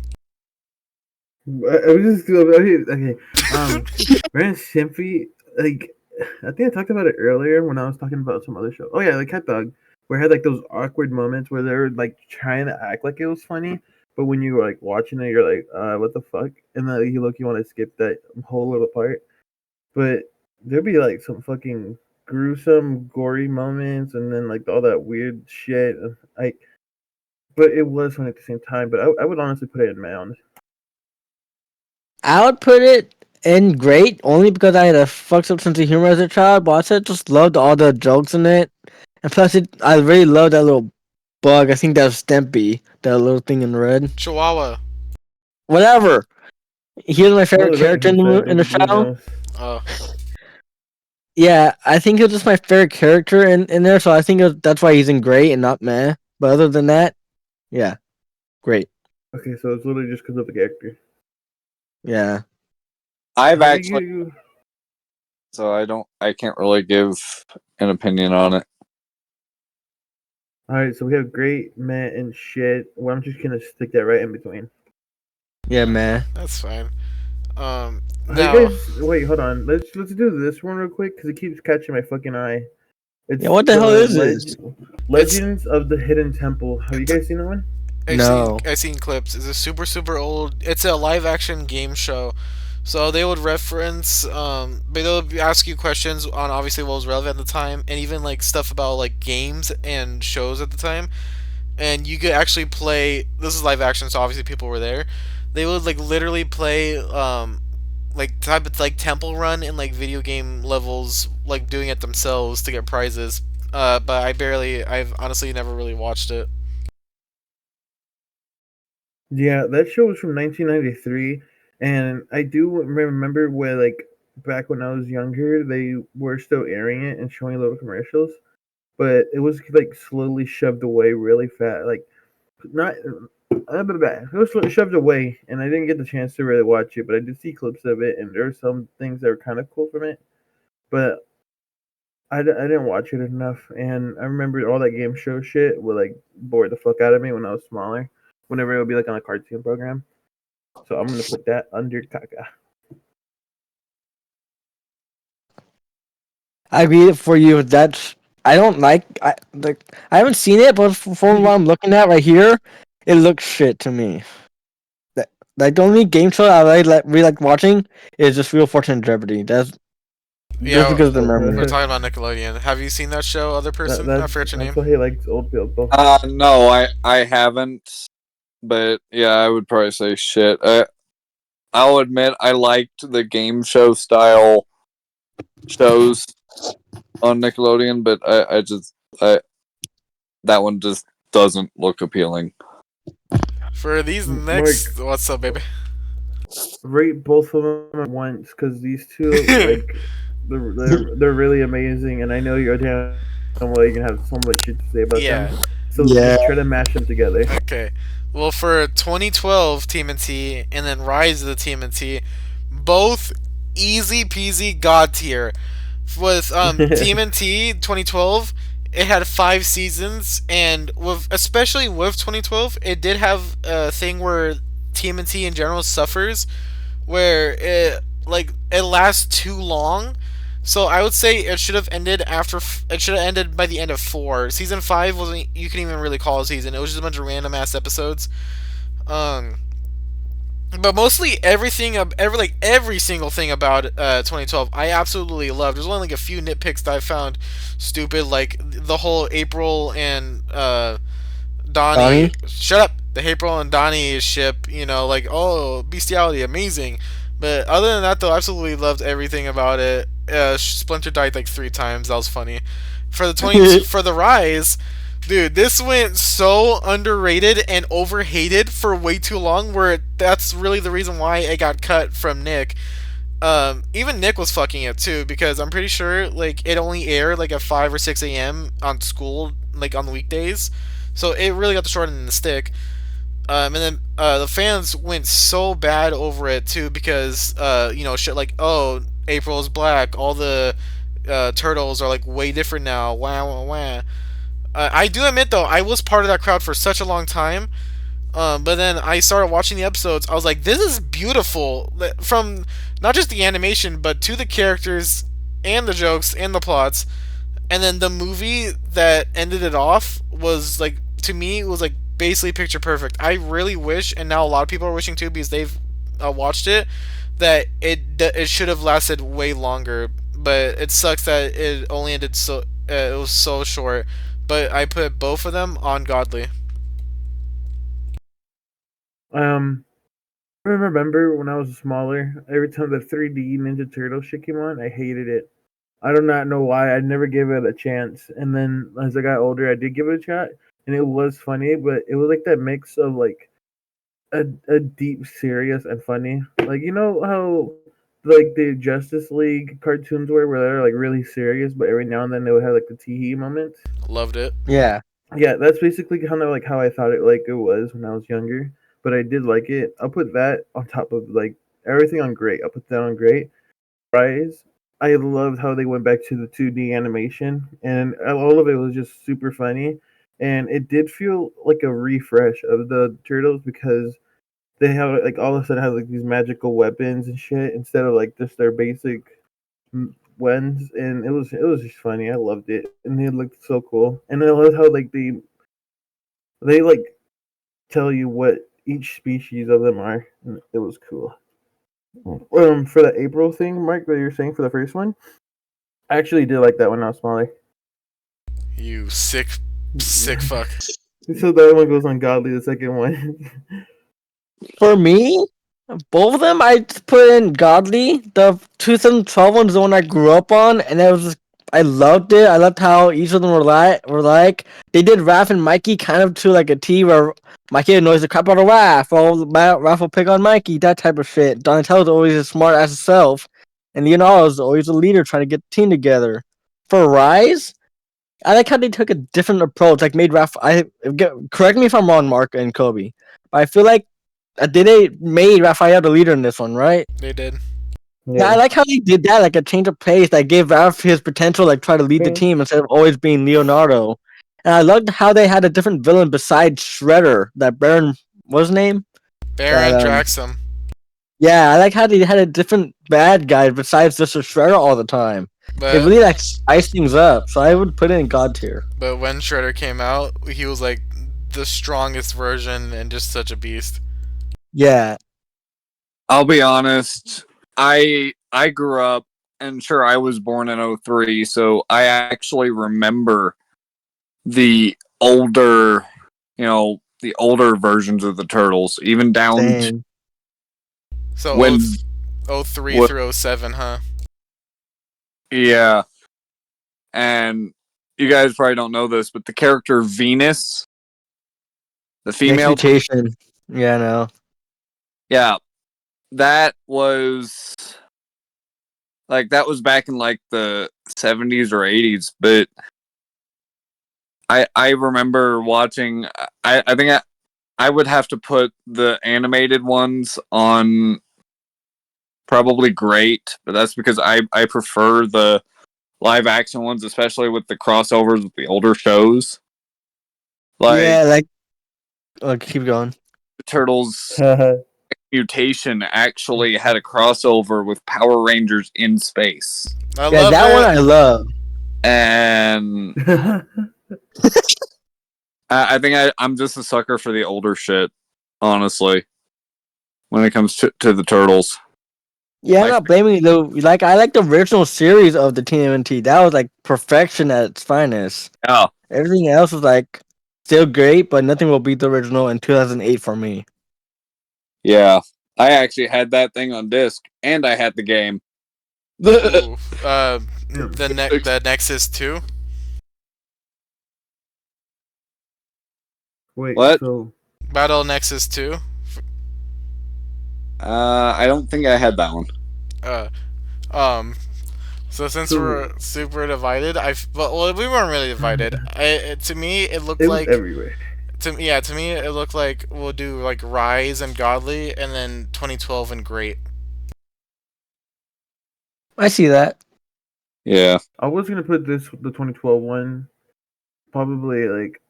I was just okay. Ren and Stimpy, like I think I talked about it earlier when I was talking about some other show. Oh yeah, like Cat Dog, where it had like those awkward moments where they were like trying to act like it was funny, but when you were like watching it, you're like, what the fuck? And then you want to skip that whole little part. But there'd be like some fucking gruesome, gory moments, and then like all that weird shit. Like, but it was funny at the same time. But I would honestly put it in Mound. I would put it in great only because I had a fucked up sense of humor as a child, but I also just loved all the jokes in it. And plus, I really loved that little bug. I think that was Stimpy, that little thing in red. Chihuahua. Whatever. He was my favorite Well, character he said, in the who show. knows? Oh. Yeah, I think he was just my favorite character in there, so I think that's why he's in great and not meh. But other than that, yeah, great. Okay, so it's literally just because of the character. Yeah. I've How do actually, you? so I can't really give an opinion on it. All right, so we have great, meh, and shit. Well, I'm just gonna stick that right in between. Yeah, man. That's fine. How you Now, guys? Wait, hold on. Let's do this one real quick because it keeps catching my fucking eye. Yeah, It's what the hell the is this? it's Legends of the Hidden Temple. Have you guys seen that one? No. I've seen clips. It's a super old. It's a live action game show. So they would reference, but they'll ask you questions on obviously what was relevant at the time, and even like stuff about like games and shows at the time. And you could actually play. This is live action, so obviously people were there. They would like literally play, like type of like temple run in like video game levels, like doing it themselves to get prizes. But I've honestly never really watched it. Yeah, that show was from 1993, and I do remember where like back when I was younger, they were still airing it and showing little commercials, but it was like slowly shoved away really fast. Like not it was shoved away, and I didn't get the chance to really watch it. But I did see clips of it, and there were some things that were kind of cool from it. But I didn't watch it enough, and I remember all that game show shit would like bore the fuck out of me when I was smaller. Whenever it would be like on a cartoon program, so I'm gonna put that under Kaka. I read it for you. That's I don't like I haven't seen it, but from what I'm looking at right here, it looks shit to me. That like the only game show I really like watching is just Real Fortune and Jeopardy. That's just Yeah, because of the we're memory. talking about Nickelodeon. Have you seen that show, other person? I forget your That's name. why he likes old people. No, I haven't, but yeah, I would probably say shit. I'll admit I liked the game show style shows on Nickelodeon, but I that one just doesn't look appealing. For these Mark, next, what's up, baby? rate both of them at once because these two like they're really amazing, and I know you're damn well you can have so much shit to say about them. Yeah. So Yeah. just try to mash them together. Okay. Well, for 2012 TMNT and then Rise of the TMNT, both easy peasy god tier. With TMNT 2012, it had 5 seasons, and with especially with 2012, it did have a thing where TMNT in general suffers, where it lasts too long. So I would say it should have ended after. It should have ended by the end of 4. Season 5 wasn't. You can even really call a season. It was just a bunch of random ass episodes. Um, but mostly everything, every single thing about 2012, I absolutely loved. There's only like a few nitpicks that I found stupid, like the whole April and Donnie. Donnie? Shut up. The April and Donnie ship. Like, oh, bestiality, amazing. But other than that, though, I absolutely loved everything about it. Splinter died like 3 times. That was funny. For the 20 for the Rise, dude, this went so underrated and overhated for way too long. That's really the reason why it got cut from Nick. Even Nick was fucking it too, because I'm pretty sure like it only aired like at 5 or 6 a.m. on school, like on the weekdays. So it really got the short end of the stick. And then the fans went so bad over it too, because shit like, oh, April's black, all the turtles are like way different now. Wah wah wah. I do admit though, I was part of that crowd for such a long time. But then I started watching the episodes. I was like, this is beautiful. From not just the animation, but to the characters and the jokes and the plots. And then the movie that ended it off was like, to me, it was like basically picture perfect. I really wish, and now a lot of people are wishing too, because they've watched it, that it should have lasted way longer. But it sucks that it only ended so it was so short. But I put both of them on Godly. Um, I remember when I was smaller, every time the 3D Ninja Turtle shit came on, I hated it. I do not know why. I never gave it a chance. And then as I got older, I did give it a shot, and it was funny, but it was like that mix of like a deep serious and funny. Like you know how like the Justice League cartoons where they're like really serious, but every now and then they would have like the tee moment. Loved it. Yeah. Yeah, that's basically kind of like how I thought it was when I was younger. But I did like it. I'll put that on top of like everything on great. I'll put that on great. Rise. I loved how they went back to the 2D animation, and all of it was just super funny. And it did feel like a refresh of the Turtles because they have like all of a sudden have like these magical weapons and shit instead of like just their basic ones, and it was just funny. I loved it, and it looked so cool. And I love how like they like tell you what each species of them are. And it was cool. For the April thing, Mark, that you're saying for the first one, I actually did like that when I was smaller. You sick fuck. So the other one goes ungodly. The second one, For me, both of them I put in godly. The 2012 one's the one I grew up on, and it was just, I loved it. I loved how each of them were like they did Raph and Mikey kind of to like a T where Mikey annoys the crap out of Raph, or Raph will pick on Mikey, that type of shit. Donatello's always a smart ass himself, and Leonardo's always a leader trying to get the team together. For Rise, I like how they took a different approach, like made Raph. Correct me if I'm wrong, Mark and Kobe, but I feel like they made Raphael the leader in this one, right? They did. Yeah, I like how they did that, like a change of pace that gave Raph his potential, like try to lead the team instead of always being Leonardo. And I loved how they had a different villain besides Shredder. That Baron, what's his name? Baron That, Draxum. Yeah, I like how they had a different bad guy besides just a Shredder all the time. They But really like spice things up, so I would put it in God tier. but when Shredder came out, he was like the strongest version and just such a beast. Yeah, I'll be honest. I grew up, and sure, I was born in 03, so I actually remember the older, the older versions of the Turtles, even down to same. So when 03 what, through 07, huh? yeah. And you guys probably don't know this, but the character Venus, the female, Mutation. Yeah, no. yeah, that was that was back in like the 70s or 80s, but I remember watching. I think I would have to put the animated ones on probably great, but that's because I prefer the live action ones, especially with the crossovers with the older shows. Like Yeah, like keep going. the Turtles Mutation actually had a crossover with Power Rangers in space, I Yeah, love that one it. I love. and I think I'm just a sucker for the older shit, honestly, when it comes to the Turtles. Yeah, I'm Like, not blaming you though. Like I like the original series of the TMNT. That was like perfection at its finest. yeah, Everything else was like still great, but nothing will beat the original in 2008 for me. yeah. I actually had that thing on disc, and I had the game. Ooh, the Nexus 2. Wait, What? so Battle Nexus 2. I don't think I had that one. Uh, um. So since we're super divided, well, we weren't really divided. To me, it looked it was like everywhere. to me it looked like we'll do like Rise and Godly, and then 2012 and Great. I see that. Yeah. I was gonna put the 2012 one probably like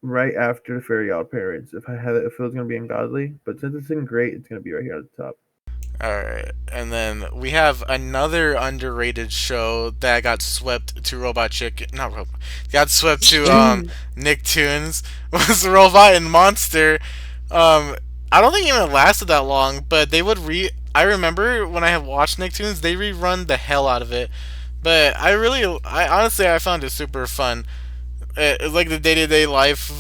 right after the Fairy Odd Parents if if it was gonna be ungodly, but since it's in great, it's gonna be right here at the top. Alright, and then we have another underrated show that got swept to Robot Chicken. Not Robot. Got swept to Nicktoons. Was Robot and Monster. I don't think it even lasted that long, but they would I remember when I had watched Nicktoons, they rerun the hell out of it. But I honestly, I found it super fun. It's like the day-to-day life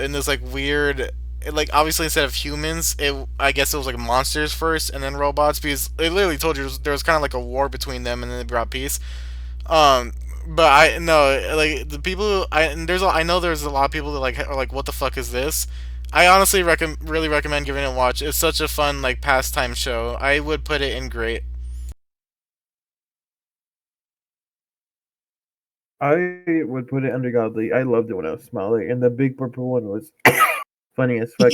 in this like weird, like obviously instead of humans, I guess it was like monsters first and then robots, because it literally told you there was kind of like a war between them and then they brought peace. um but I no, like the people I know there's a lot of people that like are like, what the fuck is this? I honestly really recommend giving it a watch. It's such a fun like pastime show. I would put it in great. I would put it under godly. I loved it when I was smaller, and the big purple one was funny as fuck.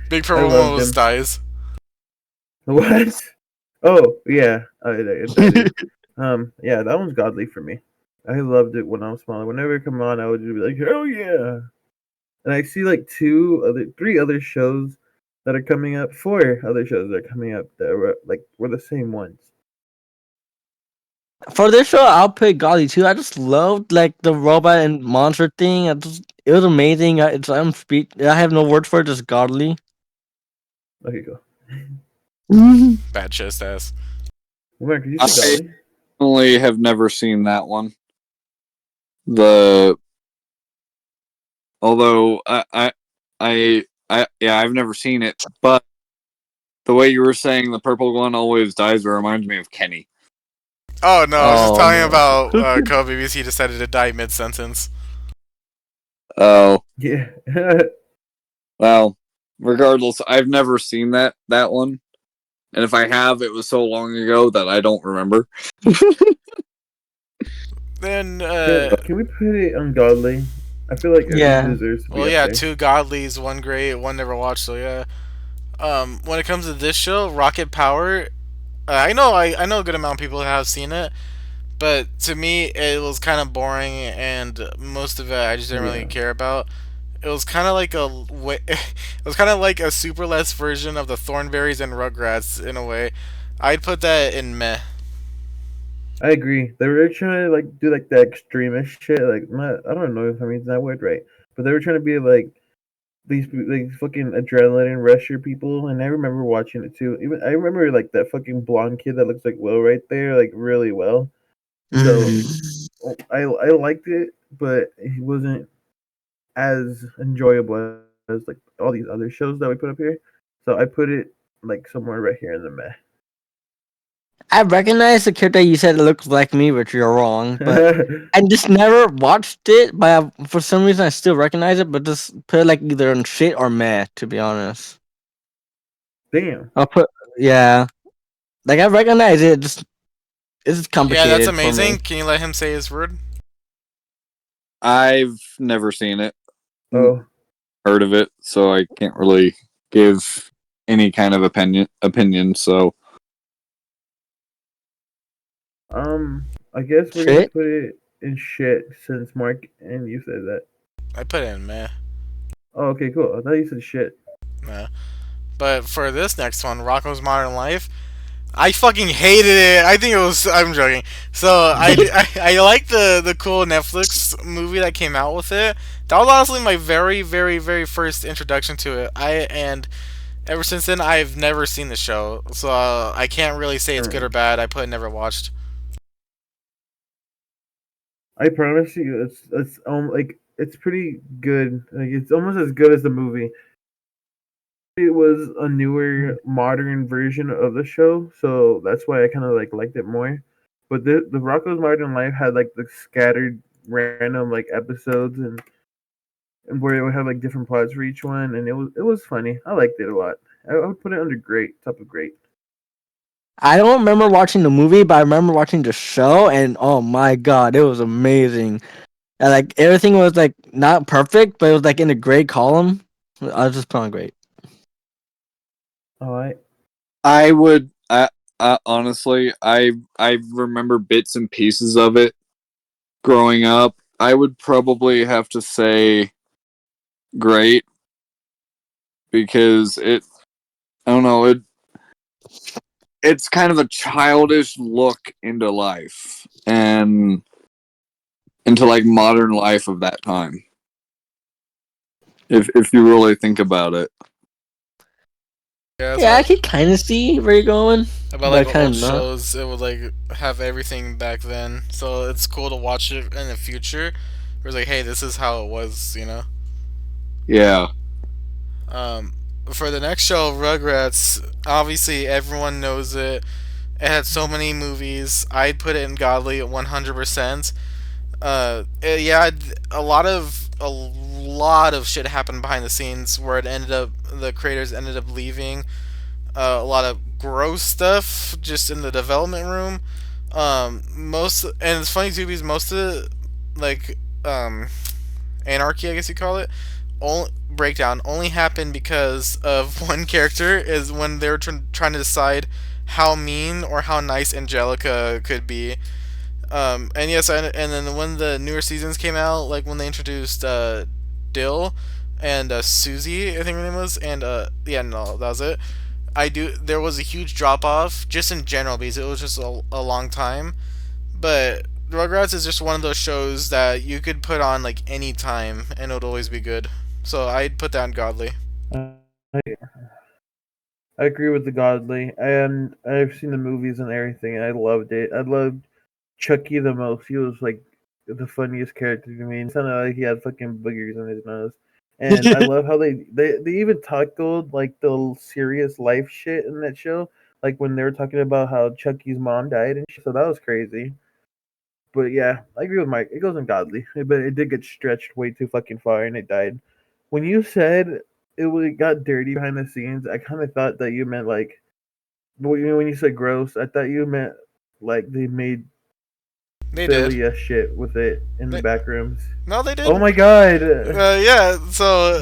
Big I Purple loved One him. dies. What? Oh yeah, that is. Yeah, that one's godly for me. I loved it when I was smaller. Whenever it come on, I would just be like, hell yeah! And I see like three other shows that are coming up. Four other shows that are coming up that were the same ones. For this show, I'll pick Golly too. I just loved like the robot and monster thing. It was amazing. I have no words for it. Just godly. Okay, go. Bad chest ass. Mark, did you I say golly? only have never seen that one. The although yeah, I've never seen it, but the way you were saying the purple one always dies reminds me of Kenny. Oh no, I was just Oh talking no. about Kobe because he decided to die mid sentence. Oh, Yeah. well, regardless, I've never seen that one. And if I have, it was so long ago that I don't remember. Then Can we put it ungodly? I feel like Yeah. it deserves to be well up yeah, there. 2 godlies, 1 great, 1 never watched, so yeah. When it comes to this show, Rocket Power, I know a good amount of people have seen it, but to me it was kind of boring, and most of it I just didn't really Yeah. care about. It was kind of like it was kind of like a super less version of the Thornberries and Rugrats in a way. I'd put that in meh. I agree. They were trying to like do like that extremist shit. Like, not, I don't know if I'm using that word right, but they were trying to be like these like fucking adrenaline rusher people. And I remember watching it too. Even I remember like that fucking blonde kid that looks like Will right there, like really well. So I liked it, but it wasn't as enjoyable as like all these other shows that we put up here. So I put it like somewhere right here in the meh. I recognize the character you said looks like me, but you're wrong. But I just never watched it. But for some reason, I still recognize it. But just put it like either in shit or meh. To be honest, Damn. I'll put yeah. Like I recognize it. Just it's Yeah, that's complicated for amazing. me. Can you let him say his word? I've never seen it, Oh. heard of it, so I can't really give any kind of opinion. So I guess we're gonna Shit. put it in shit since Mark and you said that. I put it in meh. Oh, okay, cool. I thought you said shit. Nah. But for this next one, Rocco's Modern Life, I fucking hated it. I think it was. I'm joking. So I like the cool Netflix movie that came out with it. That was honestly my very very very first introduction to it. And ever since then I've never seen the show, so I can't really say it's good or bad. I put never watched. I promise you, it's like it's pretty good. Like it's almost as good as the movie. It was a newer, modern version of the show, so that's why I kind of like liked it more. But the Rocco's Modern Life had like the scattered random like episodes and where it would have like different plots for each one, and it was funny. I liked it a lot. I would put it under great, top of great. I don't remember watching the movie, but I remember watching the show, and oh my god, it was amazing. And like everything was like not perfect, but it was like in the great column. I was just put on great. All right. I would, honestly, I remember bits and pieces of it growing up. I would probably have to say great because I don't know, it's kind of a childish look into life and into like modern life of that time. If you really think about it. Yeah, that's Yeah, I what could kind of see where you're going, about but like kind old of not. shows. It would like have everything back then, so it's cool to watch it in the future. Where it's like, hey, this is how it was, you know. Yeah. Um, for the next show, Rugrats, obviously everyone knows it. It had so many movies. I'd put it in Godly 100%. Yeah, a lot of shit happened behind the scenes where the creators ended up leaving. A lot of gross stuff just in the development room. And it's funny too because most of the like anarchy, I guess you call it, breakdown only happened because of one character. Is when they were trying to decide how mean or how nice Angelica could be. And yes, and then when the newer seasons came out, like when they introduced Dill and Susie, I think her name was, and yeah, no, that was it. I do. There was a huge drop off just in general because it was just a long time. But Rugrats is just one of those shows that you could put on like any time and it would always be good. So I'd put that in Godly. I, I agree with the Godly, and I've seen the movies and everything. And I loved it. I loved Chucky the most. He was like the funniest character to me. It sounded like he had fucking boogers in his nose. And I love how they even tackled like the serious life shit in that show. Like when they were talking about how Chucky's mom died and shit. So that was crazy. But yeah, I agree with Mike. It goes ungodly, but it did get stretched way too fucking far, and it died. When you said got dirty behind the scenes, I kind of thought that you meant like, when you said gross, I thought you meant like they made They did. silly ass shit with it in the They, back rooms. no, they did. Oh my god! Yeah, so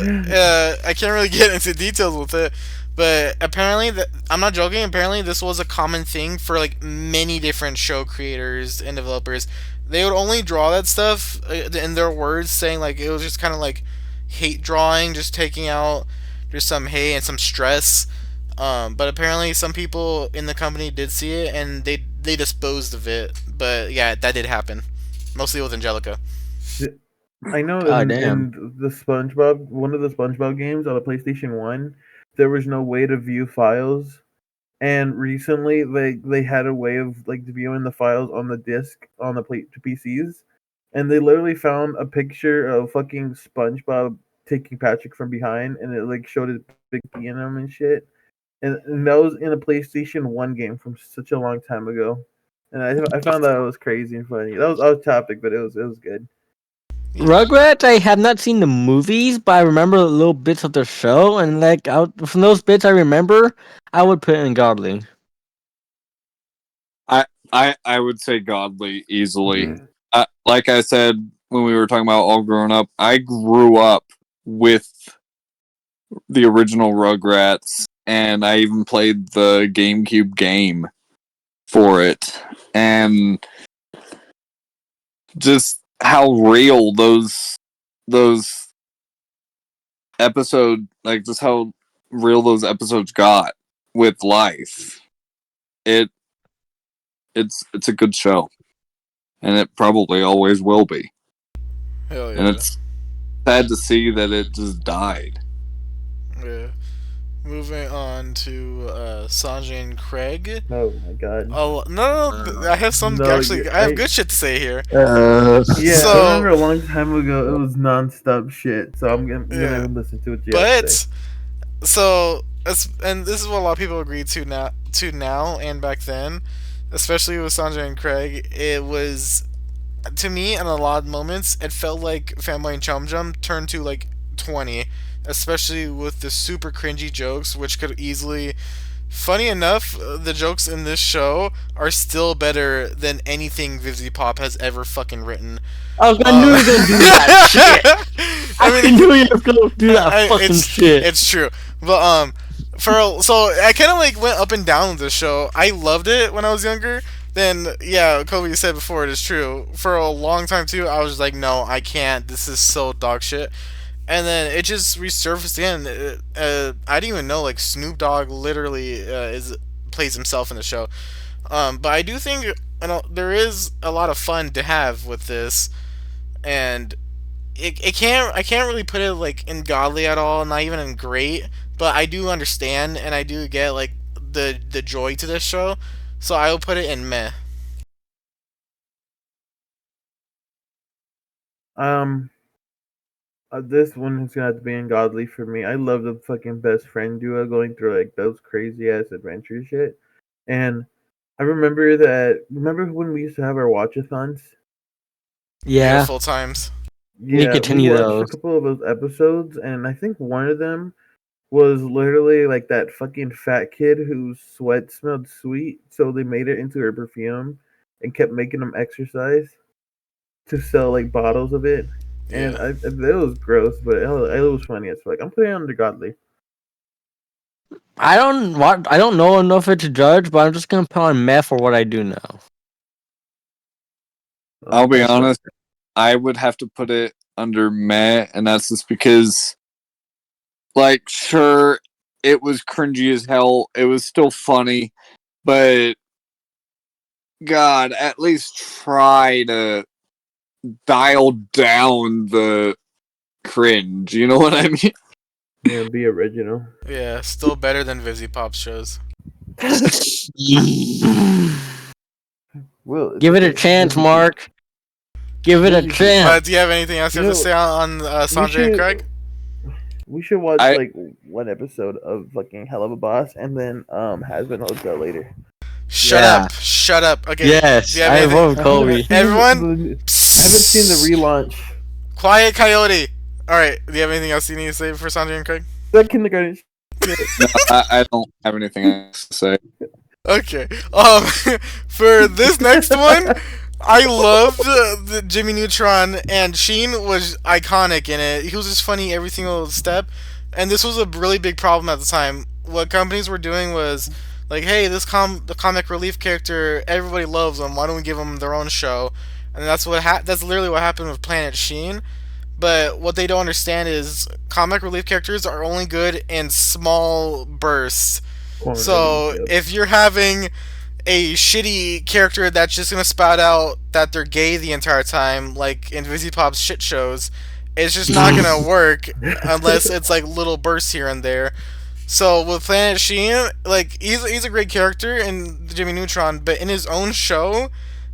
I can't really get into details with it, but apparently, I'm not joking. Apparently, this was a common thing for like many different show creators and developers. They would only draw that stuff in their words, saying like it was just kind of like hate drawing, just taking out just some hate and some stress. But apparently, some people in the company did see it and they disposed of it. But yeah, that did happen, mostly with Angelica. I know God damn. in the SpongeBob, one of the SpongeBob games on the PlayStation 1, there was no way to view files. And recently, they had a way of like viewing the files on the disc on the play to PCs, and they literally found a picture of fucking SpongeBob taking Patrick from behind, and it like showed his big pee in him and shit. And that was in a PlayStation 1 game from such a long time ago. And I found that was crazy and funny. That was off topic, but it was good. Rugrats, I have not seen the movies, but I remember little bits of the show, and like from those bits I remember, I would put it in Godly. I would say Godly easily. Like I said when we were talking about all grown up, I grew up with the original Rugrats, and I even played the GameCube game for it, and just how real those like just how real those episodes got with life. It it's a good show, and it probably always will be. Hell And yeah. it's sad to see that it just died. Yeah. Moving on to Sanjay and Craig. Oh my god. Oh no, I have some No, actually. I have good shit to say here. Yeah, I So remember a long time ago it was non-stop shit. So I'm gonna yeah, listen to what you have to say. but and this is what a lot of people agree to now and back then, especially with Sanjay and Craig. It was, to me, in a lot of moments, it felt like Fanboy and Chum Jum turned to like 20, especially with the super cringy jokes, which could easily. Funny enough, the jokes in this show are still better than anything Vivzy Pop has ever fucking written. I knew you were gonna do that shit. I I mean, knew you were gonna do that fucking it's shit. it's true, but so I kind of like went up and down with this show. I loved it when I was younger. Then yeah, Kobe, you said before, it is true. For a long time too, I was just like, no, I can't. This is so dog shit. And then it just resurfaced again. I didn't even know like Snoop Dogg literally is plays himself in the show. But I do think there is a lot of fun to have with this, and it can't I can't really put it like in godly at all, not even in great. But I do understand and I do get like the joy to this show, so I will put it in meh. Um, this one is gonna have to be ungodly for me. I love the fucking best friend duo going through like those crazy ass adventure shit. And I remember that. Remember when we used to have our watchathons? Yeah, Full times. you Yeah, we continue watched a those. couple of those episodes, and I think one of them was literally like that fucking fat kid whose sweat smelled sweet, so they made it into her perfume and kept making him exercise to sell like bottles of it. and Yeah. it was gross, but it was funny as fuck. I'm putting it under godly. I don't know enough of it to judge, but I'm just gonna put on meh for what I do know. I'll be That's fair. honest. I would have to put it under meh, and that's just because, like, sure, it was cringy as hell. It was still funny, but God, at least try to dial down the cringe. You know what I mean? Yeah, be original. Yeah, still better than Vizzy Pop shows. Well, it's Give it a okay. chance, Mark. Give it a Vizzy Peak. chance. Do you have anything else you You have to know, say on we Sanjay and Craig? should watch I like one episode of fucking Hell of a Boss, and then Has Been Hotel later. Shut Yeah. up! Shut up! Okay. Do Yes, you have I vote anything? with Kobe. Everyone, I haven't seen the relaunch. quiet, Coyote. All right. Do you have anything else you need to say for Sanjay and Craig? That kindergarten. no, I don't have anything else to say. Okay. For this next one, I loved the Jimmy Neutron, and Sheen was iconic in it. He was just funny every single step, and this was a really big problem at the time. What companies were doing was like, hey, the comic relief character, everybody loves them. Why don't we give them their own show? And that's literally what happened with Planet Sheen. But what they don't understand is comic relief characters are only good in small bursts. So Yep. if you're having a shitty character that's just gonna spout out that they're gay the entire time, like in Pop's shit shows, it's just not gonna work unless it's like little bursts here and there. So with Planet Sheen, like he's a great character in Jimmy Neutron, but in his own show,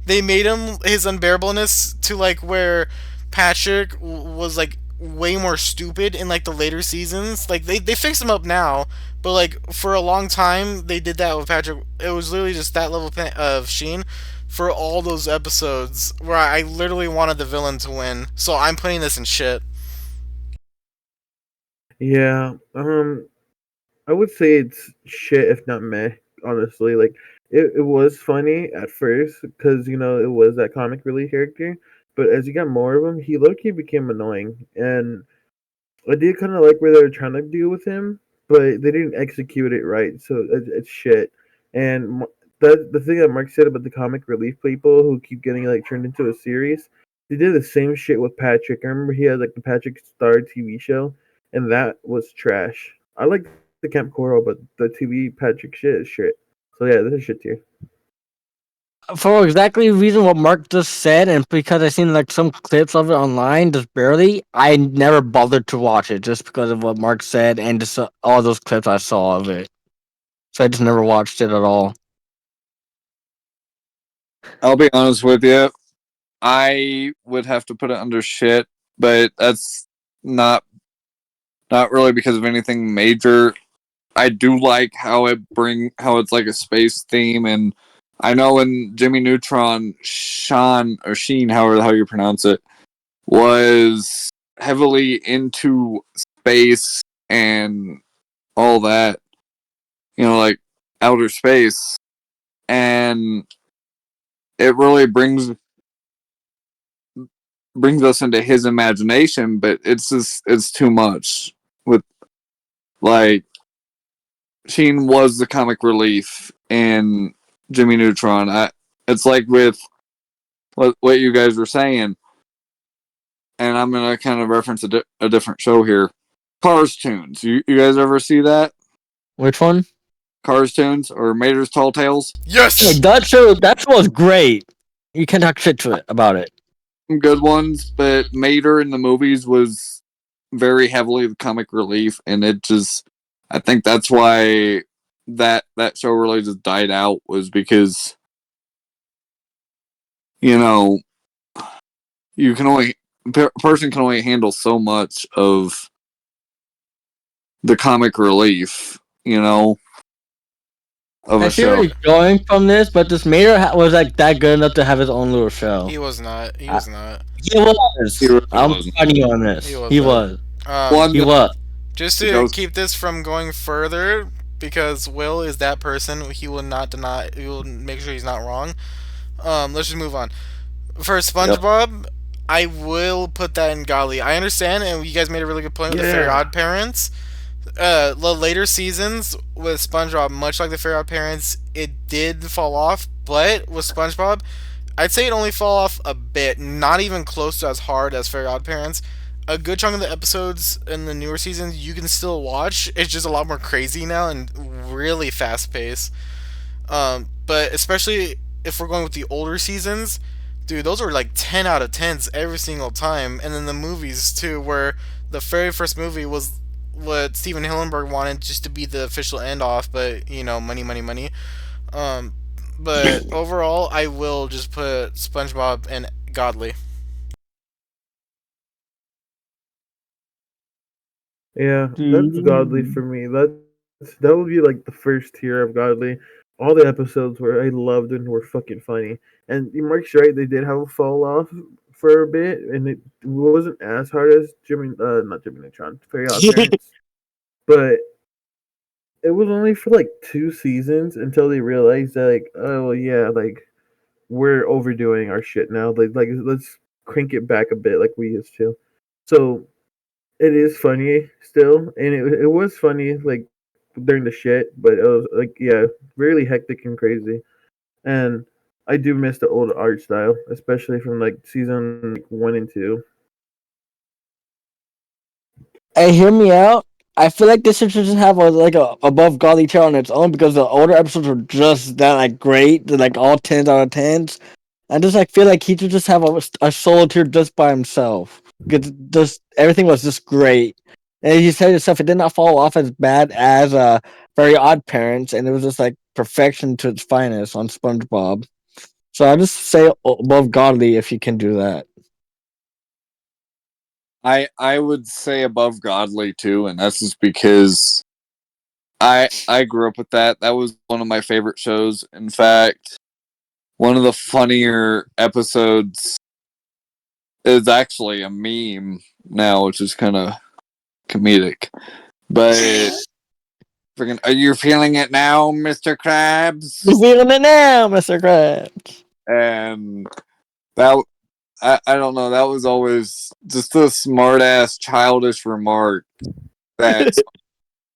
they made him his unbearableness to like where Patrick was like way more stupid in like the later seasons. Like they fixed him up now, but like for a long time they did that with Patrick. It was literally just that level of Sheen for all those episodes where I literally wanted the villain to win. So I'm putting this in shit. Yeah. I would say it's shit if not meh. Honestly, like it was funny at first because it was that comic relief character, but as you got more of him, he low key became annoying, and I did kind of like where they were trying to do with him, but they didn't execute it right, so it's shit. And the thing that Mark said about the comic relief people who keep getting like turned into a series, they did the same shit with Patrick. I remember he had like the Patrick Star TV show, and that was trash. I like the Camp Coral, but the TV Patrick shit is shit. So yeah, this is shit tier. For exactly the reason what Mark just said, and because I seen like some clips of it online, just barely, I never bothered to watch it just because of what Mark said and just all those clips I saw of it. So I just never watched it at all. I'll be honest with you. I would have to put it under shit, but that's not really because of anything major. I do like how it's like a space theme, and I know in Jimmy Neutron, Sheen, however how you pronounce it, was heavily into space and all that, like outer space, and it really brings us into his imagination, but it's too much with like Sheen was the comic relief in Jimmy Neutron. It's like with what you guys were saying, and I'm gonna kind of reference a different show here. Cars Tunes. You guys ever see that? Which one? Cars Tunes or Mater's Tall Tales? Yes. Hey, that show was great. You can't talk shit to it about it. Some good ones, but Mater in the movies was very heavily the comic relief, and I think that's why that show really just died out, was because you can only a person can only handle so much of the comic relief, of I a see where show. he's going from this, but this Mater was like that good enough to have his own little show. He was not. He was not. He was. He really I'm wasn't. funny on this. He He wasn't. was. One He that was. Just to goes, keep this from going further, because Will is that person. He will not deny. He will make sure he's not wrong. Let's just move on. For SpongeBob, I will put that in Golly. I understand, and you guys made a really good point with the Fairy Yeah. Odd Parents. The later seasons with SpongeBob, much like the Fairy Odd Parents, it did fall off. But with SpongeBob, I'd say it only fell off a bit, not even close to as hard as Fairy Odd Parents. A good chunk of the episodes in the newer seasons you can still watch. It's just a lot more crazy now and really fast paced. But especially if we're going with the older seasons, dude, those were like 10 out of 10s every single time. And then the movies too, where the very first movie was what Steven Hillenburg wanted just to be the official end off, but you know, money, money, money. Um, but overall, I will just put SpongeBob and Godly. Yeah, that's godly for me. That would be like the first tier of godly. All the episodes where I loved and were fucking funny. And Mark's right, they did have a fall off for a bit, and it wasn't as hard as not Jimmy Neutron, Fairy Odd Parents, but it was only for like 2 seasons until they realized that like, oh well, yeah, like we're overdoing our shit now. Like let's crank it back a bit like we used to. So it is funny still, and it was funny like during the shit, but it was like yeah, really hectic and crazy. And I do miss the old art style, especially from like season like, 1 and 2. Hey, hear me out. I feel like this should just have a above godly tier on its own because the older episodes were just that like great, they're, like all 10s out of 10s. I just like feel like he should just have a solo tier just by himself because just everything was just great. And he said himself, it did not fall off as bad as Very Odd Parents, and it was just like perfection to its finest on SpongeBob. So I just say above godly if you can do that. I would say above godly too, and that's just because I grew up with that. That was one of my favorite shows. In fact, one of the funnier episodes is actually a meme now, which is kind of comedic. But freaking, are you feeling it now, Mr. Krabs? You feeling it now, Mr. Krabs? And that I don't know. That was always just a smart ass, childish remark that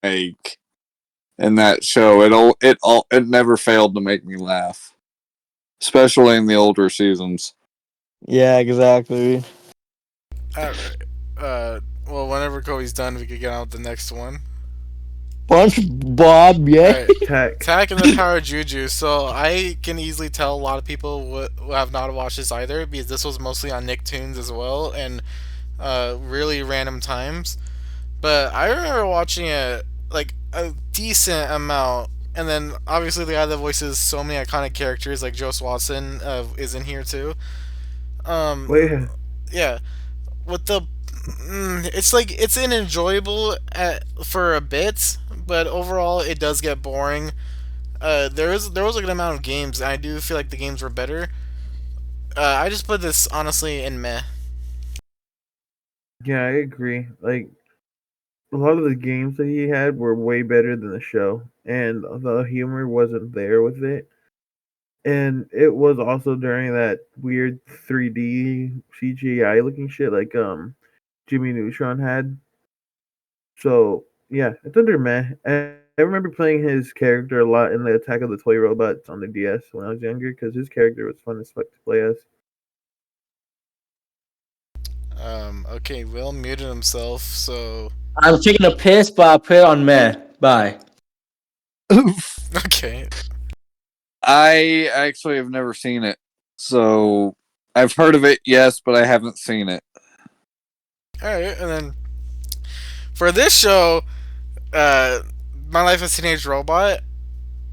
make in that show. It never failed to make me laugh, especially in the older seasons. Yeah, exactly. Alright. Well, whenever Kobe's done, we could get on with the next one. SpongeBob, yeah. Alright. Tech. Attack and the Power of Juju. So I can easily tell a lot of people who have not watched this either because this was mostly on Nicktoons as well and really random times. But I remember watching it like a decent amount. And then obviously the guy that voices so many iconic characters like Joe Watson is in here too. Well, yeah, Yeah, with the it's like it's an enjoyable for a bit, but overall it does get boring. There was a good amount of games, and I do feel like the games were better. I just put this honestly in meh. yeah, I agree. Like a lot of the games that he had were way better than the show, and the humor wasn't there with it. And it was also during that weird 3D CGI looking shit like Jimmy Neutron had. So yeah, it's under meh. And I remember playing his character a lot in the Attack of the Toy Robots on the DS when I was younger because his character was fun as fuck to play as. Okay, Will muted himself, so I'm taking a piss, but I'll put it on meh. Bye. okay. I actually have never seen it, so I've heard of it, yes, but I haven't seen it. All right, and then for this show, uh, My Life as a Teenage Robot.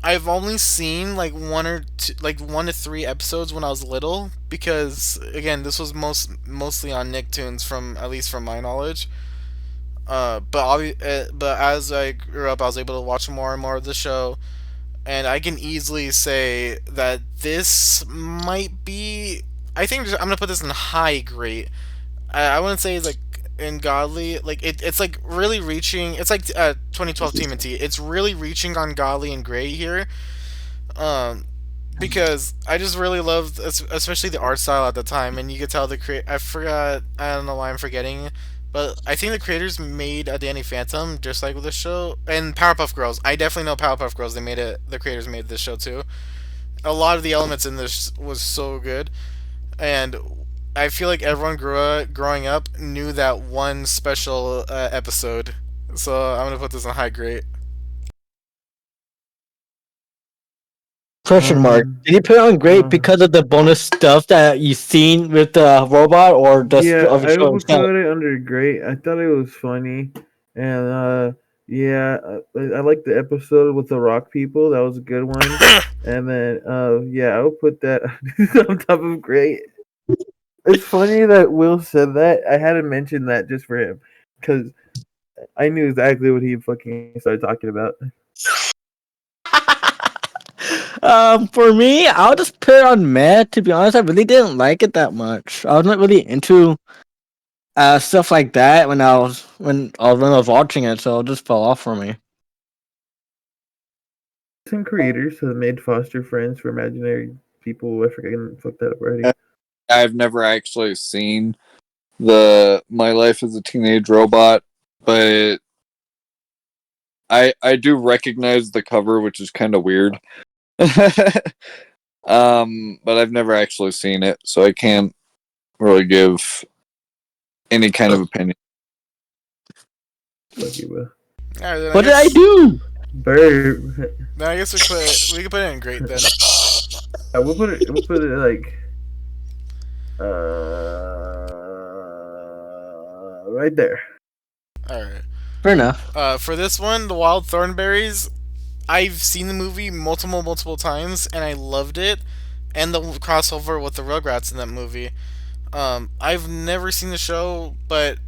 I've only seen like like 1 to 3 episodes when I was little because again this was mostly on Nicktoons from at least from my knowledge. But as I grew up, I was able to watch more and more of the show, and I can easily say that this might be. I think I'm gonna put this in high grade. I wouldn't say it's like in godly like it's like really reaching. It's like 2012 Team and T. It's really reaching on godly and great here. Um, because I just really loved, especially the art style at the time, and you could tell the create. I forgot. I don't know why I'm forgetting, but I think the creators made a Danny Phantom just like with the show and Powerpuff Girls. I definitely know Powerpuff Girls. They made it. The creators made this show too. A lot of the elements in this was so good, and I feel like everyone growing up knew that one special episode. So I'm gonna put this on high grade. Question mark. Did you put it on great because of the bonus stuff that you seen with the robot, or just Yeah, of the I show would itself? put it under great. I thought it was funny, and yeah, I like the episode with the rock people. That was a good one. And then yeah, I would put that on top of great. It's funny that Will said that. I had to mention that just for him because I knew exactly what he fucking started talking about. For me, I'll just put it on meh. To be honest, I really didn't like it that much. I was not really into stuff like that when I was watching it, so it just fell off for me. Some creators have made foster friends for imaginary people. I forget, I fucked that up already. I've never actually seen the My Life as a Teenage Robot, but I do recognize the cover, which is kind of weird. But I've never actually seen it, so I can't really give any kind of opinion. Fuck you, Will. All right, then What did I do? Burp. Then I guess we could put it in great then. We'll put it. We'll put it like right there. All right. Fair enough. For this one, the Wild Thornberries, I've seen the movie multiple times, and I loved it, and the crossover with the Rugrats in that movie. I've never seen the show, but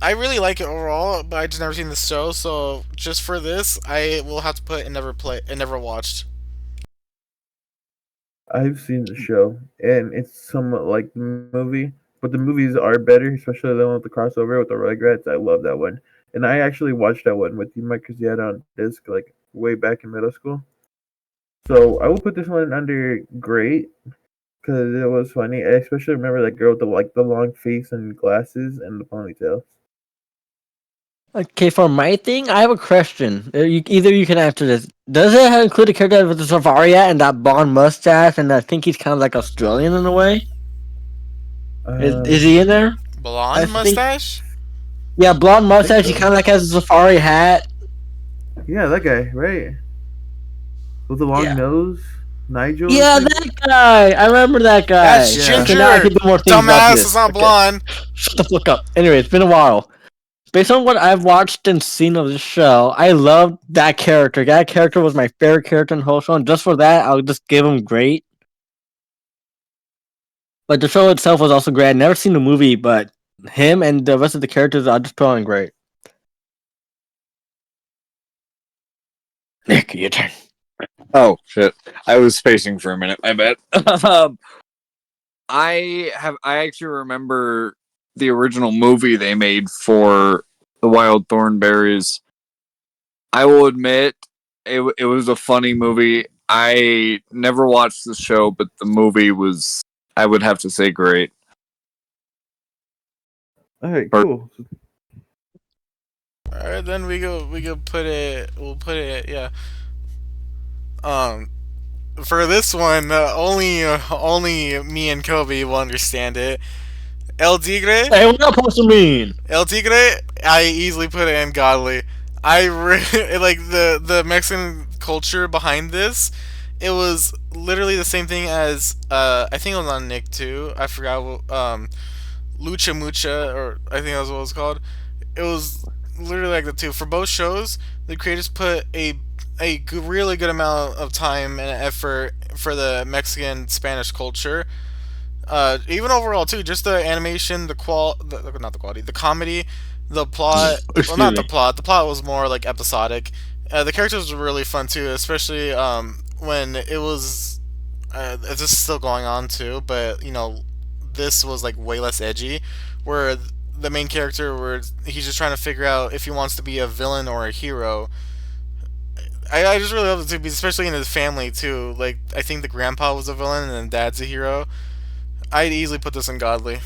I really like it overall, but I just never seen the show. So just for this, I will have to put and never watched. I've seen the show, and it's somewhat like the movie, but the movies are better, especially the one with the crossover with the Rugrats. I love that one, and I actually watched that one with you, Mike, because you had it on disc like way back in middle school. So I will put this one under great because it was funny. I especially remember that girl with the long face and glasses and the ponytail. Okay, for my thing, I have a question. Either you can answer this. Does it include a character with the safari hat and that blonde mustache, and I think he's kind of like Australian in a way? Is he in there? I Blonde think. mustache? Yeah, blonde mustache. so. He kind of like has a safari hat. Yeah, that guy, right? With the long Yeah. nose, Nigel. Yeah, that guy. I remember that guy. That's Yeah. Ginger. Okay, now I can do more things about Dumbass this. is not Okay. blonde. Shut the fuck up. Anyway, it's been a while. Based on what I've watched and seen of the show, I loved that character. That character was my favorite character in the whole show, and just for that, I'll just give him great. But the show itself was also great. I've never seen the movie, but him and the rest of the characters, I'll just put on great. Nick, your turn. Oh shit! I was spacing for a minute. I bet. I actually remember the original movie they made for the Wild Thornberries. I will admit it was a funny movie. I never watched the show, but the movie was, I would have to say, great. All right, cool. All right, then we go put it. We'll put it. Yeah. For this one, only me and Kobe will understand it. El Tigre. Hey, what that supposed to mean? El Tigre, I easily put it in godly. I like the Mexican culture behind this. It was literally the same thing as I think it was on Nick too. I forgot what Lucha Mucha, or I think that's what it was called. It was literally like the two. For both shows, the creators put really good amount of time and effort for the Mexican Spanish culture. Even overall too, just the animation, not the quality, the comedy, the plot. Well, not the plot. The plot was more like episodic. The characters were really fun too, especially when it was. This is still going on too, but this was like way less edgy, where the main character, where he's just trying to figure out if he wants to be a villain or a hero. I just really love the two, especially in his family too. Like I think the grandpa was a villain and then dad's a hero. I'd easily put this in godly.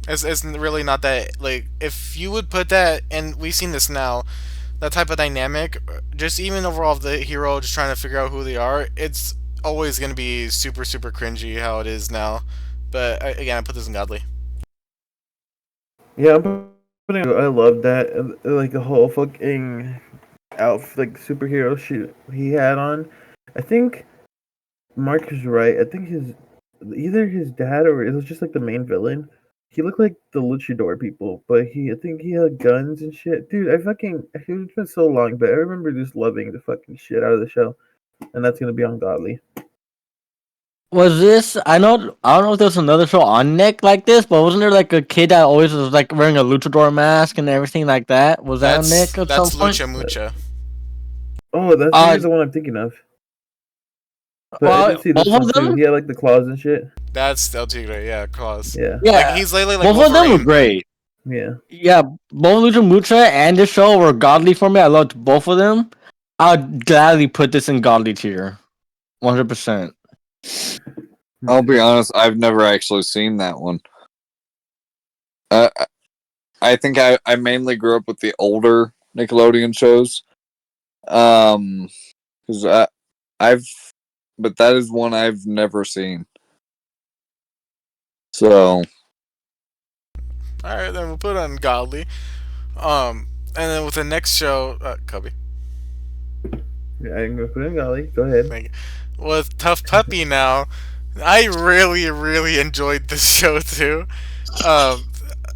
It's really not that like if you would put that, and we've seen this now, that type of dynamic, just even overall of the hero just trying to figure out who they are, it's always gonna be super super cringy how it is now. But again, I put this in godly. Yeah, I love that. Like the whole fucking outfit, like superhero shit he had on. I think Mark is right. I think either his dad or it was just like the main villain. He looked like the luchador people, but I think he had guns and shit. Dude, it's been so long, but I remember just loving the fucking shit out of the show, and that's gonna be ungodly. Was this? I don't know if there's another show on Nick like this, but wasn't there like a kid that always was like wearing a luchador mask and everything like that? Was that on Nick at some That's point? Lucha Mucha. Oh, that's Uh, maybe the one I'm thinking of. But I did see both this of one too. them. He had like the claws and shit. That's El Tigre, yeah, Claus. Yeah, Like Yeah, he's lately like both of them were Wolverine. great. yeah. Yeah, both Lucha Mucha and this show were godly for me. I loved both of them. I'd gladly put this in godly tier, 100%. I'll be honest, I've never actually seen that one. Uh, I think I mainly grew up with the older Nickelodeon shows. Because I've, but that is one I've never seen. So All right, then we'll put it on godly. And then with the next show, Cubby, Yeah, I'm gonna put in golly. Go ahead. thank you. With Tough Puppy now, I really really enjoyed this show too. Um,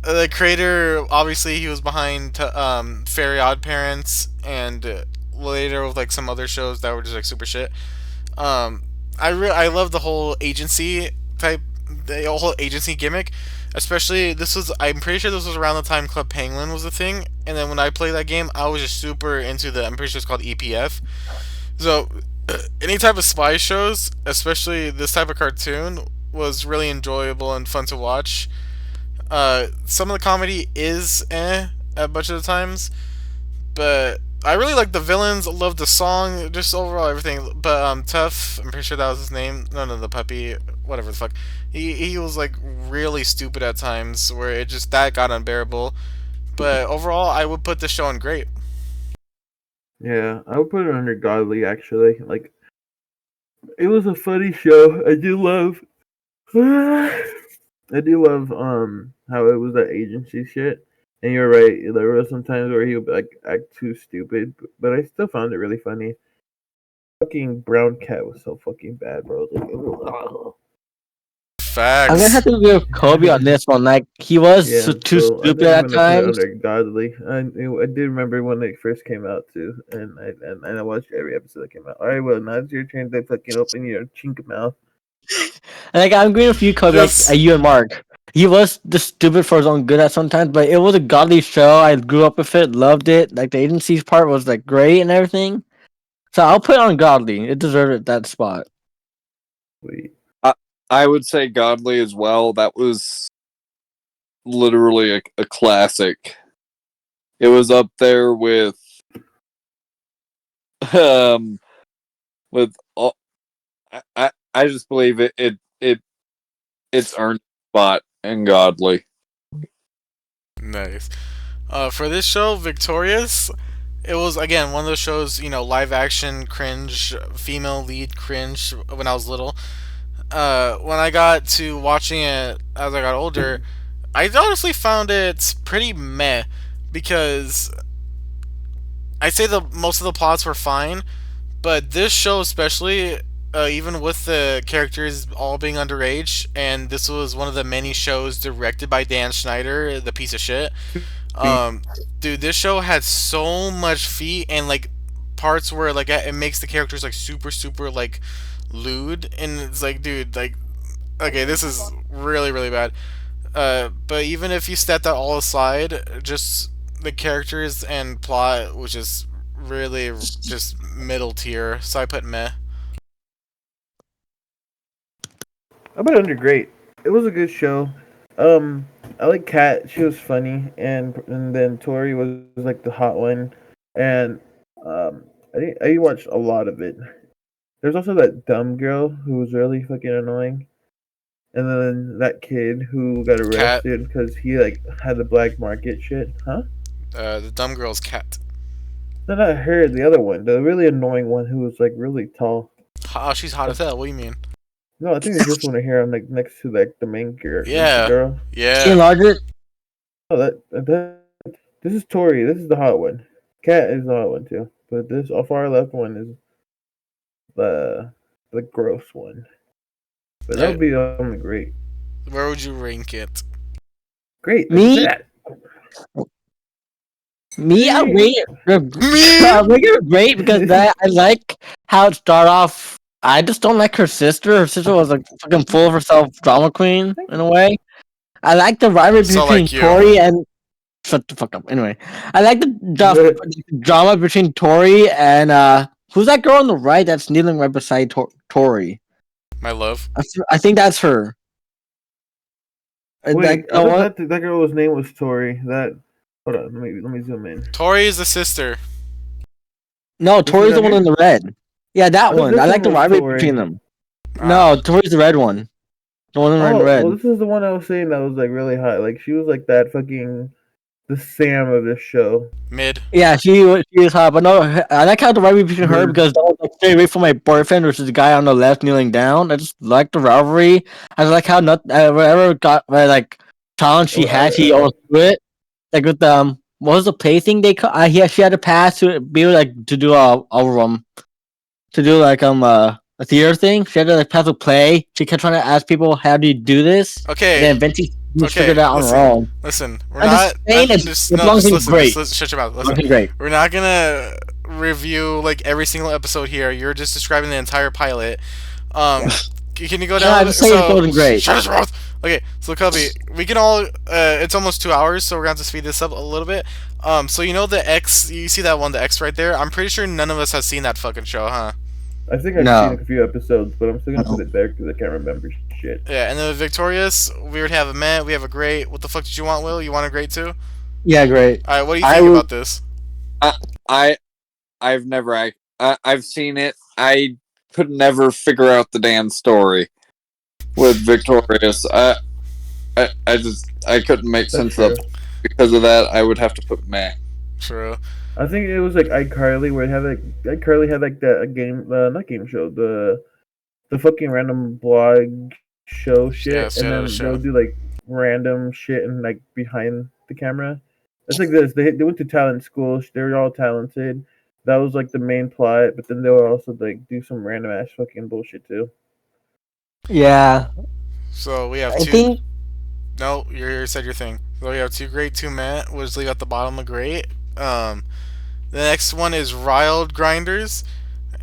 the creator, obviously, he was behind Fairy Odd Parents and later with like some other shows that were just like super shit. Um, I love the whole agency type, the whole agency gimmick. Especially this was, I'm pretty sure this was around the time Club Penguin was a thing, and then when I played that game, I was just super into the. I'm pretty sure it's called EPF. So any type of spy shows, especially this type of cartoon, was really enjoyable and fun to watch. Some of the comedy is a bunch of the times, but I really like the villains. Love the song, just overall everything. But Tough, I'm pretty sure that was his name. No, the puppy, whatever the fuck. He was like really stupid at times, where it just that got unbearable. But overall, I would put the show on great. Yeah, I would put it under godly actually. Like it was a funny show. I do love how it was that agency shit. And you're right, there were some times where he would like act too stupid, but I still found it really funny. Fucking brown cat was so fucking bad, bro. Like, I'm gonna have Facts. to agree with Kobe on this one. Like he was yeah, too so I stupid think I'm at gonna put it times. under godly. I did remember when it first came out too, and I watched every episode that came out. All right, well now it's your turn to fucking open your chink mouth. Like I'm agreeing with you, Kobe. Like Just you and Mark. He was just stupid for his own good at sometimes, but it was a godly show. I grew up with it, loved it. Like the agency's part was like great and everything. So I'll put it on godly. It deserved that spot. Wait, I would say Godly as well. That was literally a classic. It was up there um with all. I just believe it's earned a spot in Godly. nice. For this show, Victorious, it was again one of those shows, live action cringe, female lead cringe when I was little. When I got to watching it as I got older, I honestly found it pretty meh because I'd say the most of the plots were fine, but this show especially, even with the characters all being underage, and this was one of the many shows directed by Dan Schneider, the piece of shit. Um, dude, this show had so much feet and like parts where like it makes the characters like super super like lewd, and it's like, dude, like, okay, this is really really bad. But even if you step that all aside, just the characters and plot, which is really just middle tier, so I put meh. I put it under great. It was a good show. Um, I like Kat. She was funny, and then Tori was like the hot one, and um, I watched a lot of it. There's also that dumb girl who was really fucking annoying, and then that kid who got Cat. arrested because he like had the black market shit. Huh? The dumb girl's cat. No, not her. The other one, the really annoying one who was like really tall. Oh, she's hot as hell. What do you mean? No, I think there's this one here. I'm like next to like the main character, Yeah. girl. She Yeah. enlarged it. Oh, that this is Tori. This is the hot one. Cat is the hot one too. But this far left one is the gross one. But that would be great. Where would you rank it? Great. Me? That. Me, I rate Me? I rate it great because I like how it started off. I just don't like her sister. Her sister was like fucking full of herself, drama queen in a way. I like the rivalry So between like you. Tori and shut the fuck up. Anyway, I like the drama between Tori and who's that girl on the right that's kneeling right beside Tori? My love. I think that's her. Wait, That, what? that girl's name was Tori. That hold on, let me zoom in. Tori is the sister. No, This Tori's is the one that on the red. Yeah, that Oh, one. this I like the one was rivalry Tori. between them. Ah. No, Tori's the red one. The one in Oh, red. well, this is the one I was saying that was like really hot. Like she was like that fucking the Sam of this show. Mid. Yeah, she was hot, but no, I like how the rivalry between her Mhm. because that was like stay away from my boyfriend, which is the guy on the left kneeling down. I just like the rivalry. I like how whatever got like challenge she had, she always do it. Like with what was the play thing they call? She had to pass to be like to do to do like a theater thing. She had to like pass a play. She kept trying to ask people, "How do you do this?" Okay. And then eventually she Okay, figured it out on her own. Listen, we're I'm not. just saying it belongs in great. Shut your mouth. Listen, Okay, great. we're not gonna review like every single episode here. You're just describing the entire pilot. Can you go down? I'm just saying it's golden great. Shut his mouth. Okay, so Cubby, we can all. It's almost 2 hours, so we're gonna have to speed this up a little bit. So you know the X. You see that one, the X right there. I'm pretty sure none of us has seen that fucking show, huh? I think I've No. seen a few episodes, but I'm still gonna put it there because I can't remember shit. Yeah, and then with Victorious, we would have a meh. We have a great. What the fuck did you want, Will? You want a great too? Yeah, great. All right, what do you think about this? I've never I've seen it. I could never figure out the damn story with Victorious. I couldn't make sense of it. Because of that. I would have to put meh. True. I think it was like iCarly where it had like iCarly had like that game not game show the fucking random blog show shit Yes, and yeah, then the show. they'll do like random shit and like behind the camera. It's like this. They went to talent school. They were all talented. That was like the main plot, but then they would also like do some random ass fucking bullshit too. Yeah. So we have I two. think No, you said your thing. So we have two great, two meh. We'll just leave at the bottom a great. The next one is Riled Grinders,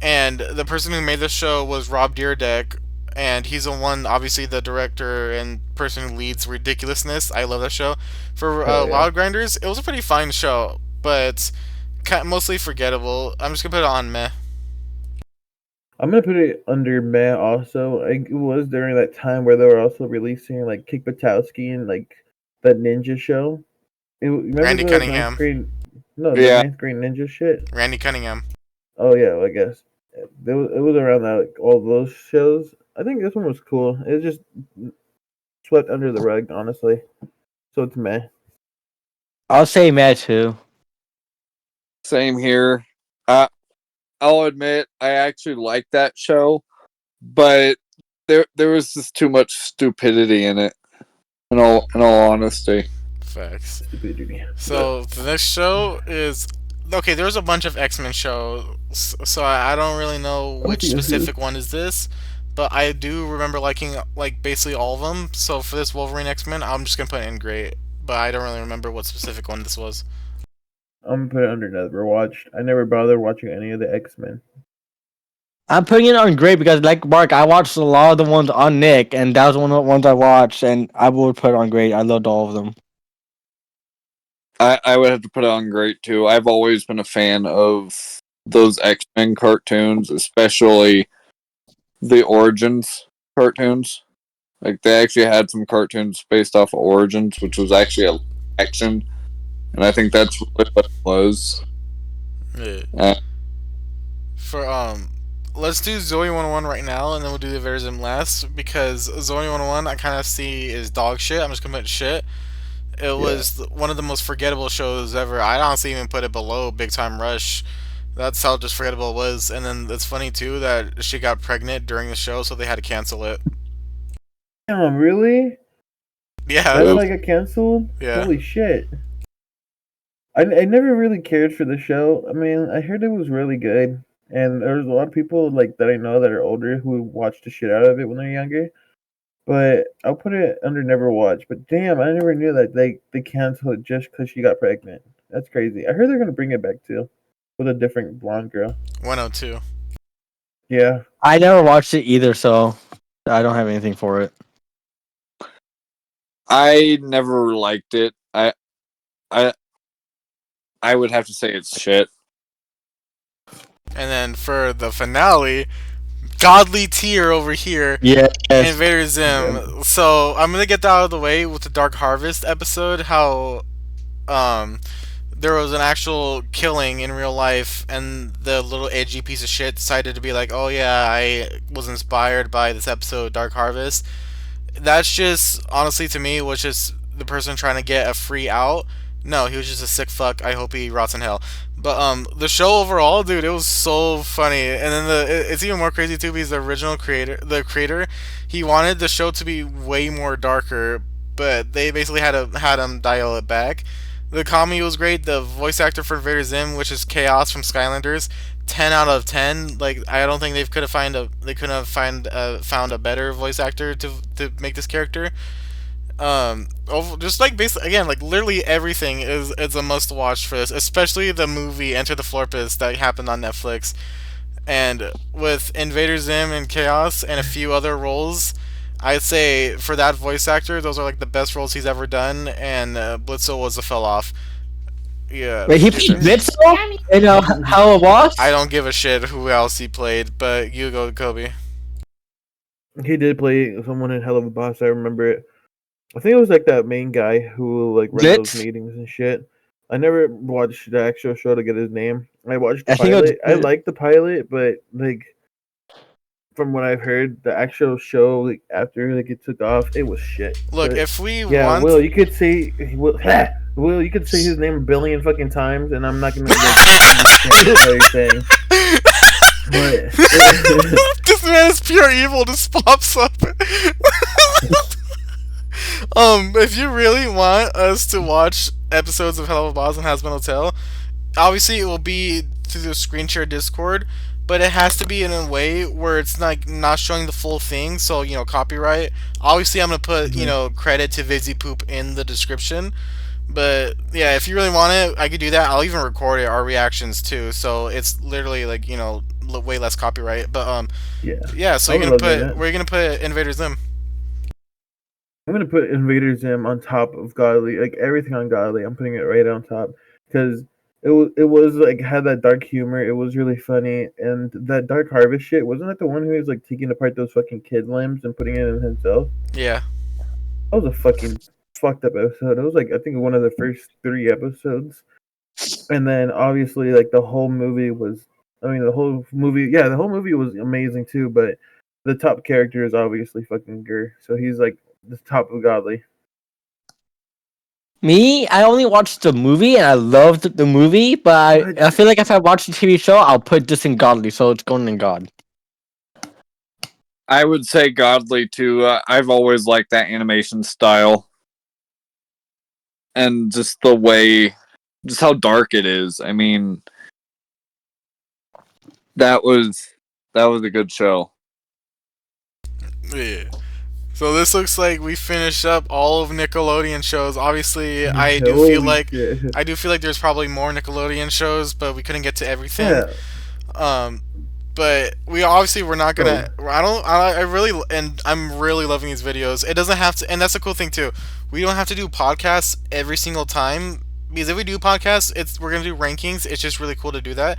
and the person who made the show was Rob Dyrdek, and he's the one, obviously the director and person who leads Ridiculousness. I love that show. For Oh, yeah. Wild Grinders, it was a pretty fine show, but mostly forgettable. I'm just gonna put it on meh. I'm gonna put it under meh also. It was during that time where they were also releasing like Kick Buttowski and like that ninja show. Remember Randy the Cunningham. ninth grade, no, the Yeah. ninth grade ninja shit. Randy Cunningham. Oh yeah, well, I guess it was around that like, all those shows. I think this one was cool. It just swept under the rug, honestly. So it's meh. I'll say meh too. Same here. I'll admit I actually liked that show, but there was just too much stupidity in it. In all honesty. Facts. Stupidity. So the next show is okay. There was a bunch of X-Men shows, so I don't really know which specific one is this, but I do remember liking like basically all of them. So for this Wolverine X-Men, I'm just gonna put it in great, but I don't really remember what specific one this was. I'm gonna put it under never watched. I never bothered watching any of the X-Men. I'm putting it on great because, like Mark, I watched a lot of the ones on Nick, and that was one of the ones I watched, and I would put it on great. I loved all of them. I would have to put it on great too. I've always been a fan of those X-Men cartoons, especially the Origins cartoons. Like they actually had some cartoons based off of Origins, which was actually a action, and I think that's really what it was. Yeah. For let's do Zoe 101 right now, and then we'll do the Verism last because Zoe 101 I kind of see is dog shit. I'm just gonna put shit. It was one of the most forgettable shows ever. I'd honestly even put it below Big Time Rush. That's how just forgettable it was. And then it's funny too that she got pregnant during the show, so they had to cancel it. Damn, really? Yeah, That's why I got canceled? yeah. Holy shit. I never really cared for the show. I mean, I heard it was really good. And there's a lot of people like that I know that are older who watched the shit out of it when they're younger. But I'll put it under never watch. But damn, I never knew that they canceled it just because she got pregnant. That's crazy. I heard they're gonna bring it back too, with a different blonde girl. 102. Yeah, I never watched it either, so I don't have anything for it. I never liked it. I I would have to say it's shit. And then for the finale, godly tier over here. Yes. Invader Zim. So I'm gonna get that out of the way with the Dark Harvest episode. How there was an actual killing in real life, and the little edgy piece of shit decided to be like, "Oh yeah, I was inspired by this episode, Dark Harvest." That's just honestly to me was just the person trying to get a free out. No, he was just a sick fuck. I hope he rots in hell. But the show overall, dude, it was so funny. And then it's even more crazy too because the creator, he wanted the show to be way more darker, but they basically had him dial it back. The comedy was great. The voice actor for Vader Zim, which is Chaos from Skylanders, 10 out of 10. Like I don't think they couldn't have found a better voice actor to make this character. Just like basically again, like literally everything is a must watch for this, especially the movie Enter the Florpus that happened on Netflix, and with Invader Zim and Chaos and a few other roles. I'd say for that voice actor, those are like the best roles he's ever done, and Blitzel was a fell off. Yeah. Wait, he played Blitzel? And how it was? I don't give a shit who else he played, but you go, Kobe. he did play someone in Hell of a Boss. I remember it. I think it was like that main guy who like ran Blitz? those meetings and shit. I never watched the actual show to get his name. I watched the I think it was- pilot. I liked the pilot, but like from what I've heard, the actual show like after like it took off, it was shit. Look, But, if we yeah, want, Will, you could say Will, you could say his name a billion fucking times, and I'm not gonna like, understand what you're saying. But this man is pure evil. Just pops up. If you really want us to watch episodes of Hell of a Boss and Hazbin Hotel, obviously it will be through the screen share Discord, but it has to be in a way where it's not showing the full thing. So copyright. Obviously, I'm gonna put credit to Vizzy Poop in the description. But yeah, if you really want it, I could do that. I'll even record it, our reactions too. So it's literally like way less copyright. But yeah. So I would love that. where are you gonna put Invader Zim? I'm gonna put Invader Zim on top of Godly, like everything on Godly. I'm putting it right on top because it was like had that dark humor. It was really funny, and that Dark Harvest shit wasn't that the one who was like taking apart those fucking kid limbs and putting it in himself. Yeah. That was a fucking fucked up episode. It was like I think one of the first 3 episodes, and then obviously like the whole movie was. I mean the whole movie was amazing too. But the top character is obviously fucking Gur, so he's like the top of Godly. Me, I only watched the movie and I loved the movie, but I feel like if I watch the TV show, I'll put this in Godly, so it's going in God. I would say Godly too. I've always liked that animation style, and just the way, just how dark it is. I mean, that was a good show. Yeah. So this looks like we finished up all of Nickelodeon shows. Obviously, I do feel like there's probably more Nickelodeon shows, but we couldn't get to everything. Yeah. But we're not gonna. I'm really loving these videos. It doesn't have to, and that's a cool thing too. We don't have to do podcasts every single time because if we do podcasts, we're gonna do rankings. It's just really cool to do that.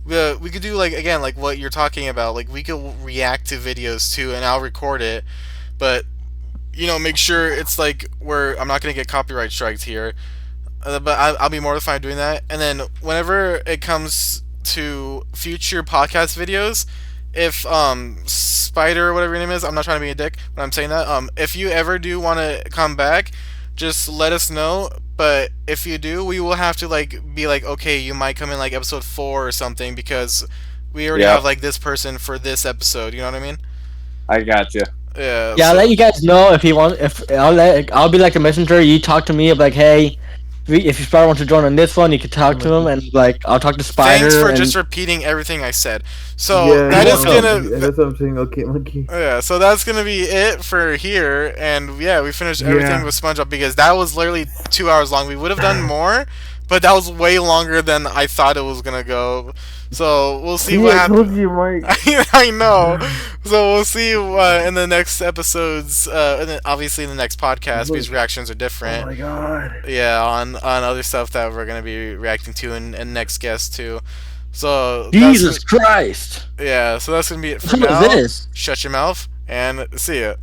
We could do like what you're talking about. Like we could react to videos too, and I'll record it. But make sure it's like where I'm not gonna get copyright strikes here. But I'll be mortified doing that. And then whenever it comes to future podcast videos. If Spider or whatever your name is, I'm not trying to be a dick when I'm saying that. If you ever do want to come back, just let us know. But if you do, we will have to like be like, okay, you might come in like episode 4 or something because we already Yep. have like this person for this episode. You know what I mean? I got you. Yeah. Yeah, I'll so- let you guys know if you want. If I'll be like the messenger. You talk to me of like, hey, if you Spider wants to join on this one, you can talk to him, and like I'll talk to Spider. Thanks for and just repeating everything I said. So Yeah, that you're is welcome. gonna. That's what I'm saying. Okay, monkey. Yeah, so that's gonna be it for here, and yeah, we finished everything Yeah. with SpongeBob because that was literally 2 hours long. We would have done more, but that was way longer than I thought it was gonna go. So we'll see what I happens. told you, Mike. I know. So we'll see in the next episodes. And then obviously in the next podcast because reactions are Oh different. my god. Yeah, on other stuff that we're gonna be reacting to and next guest too. So Jesus Christ! yeah, so that's gonna be it for What is now. this? Shut your mouth and see ya.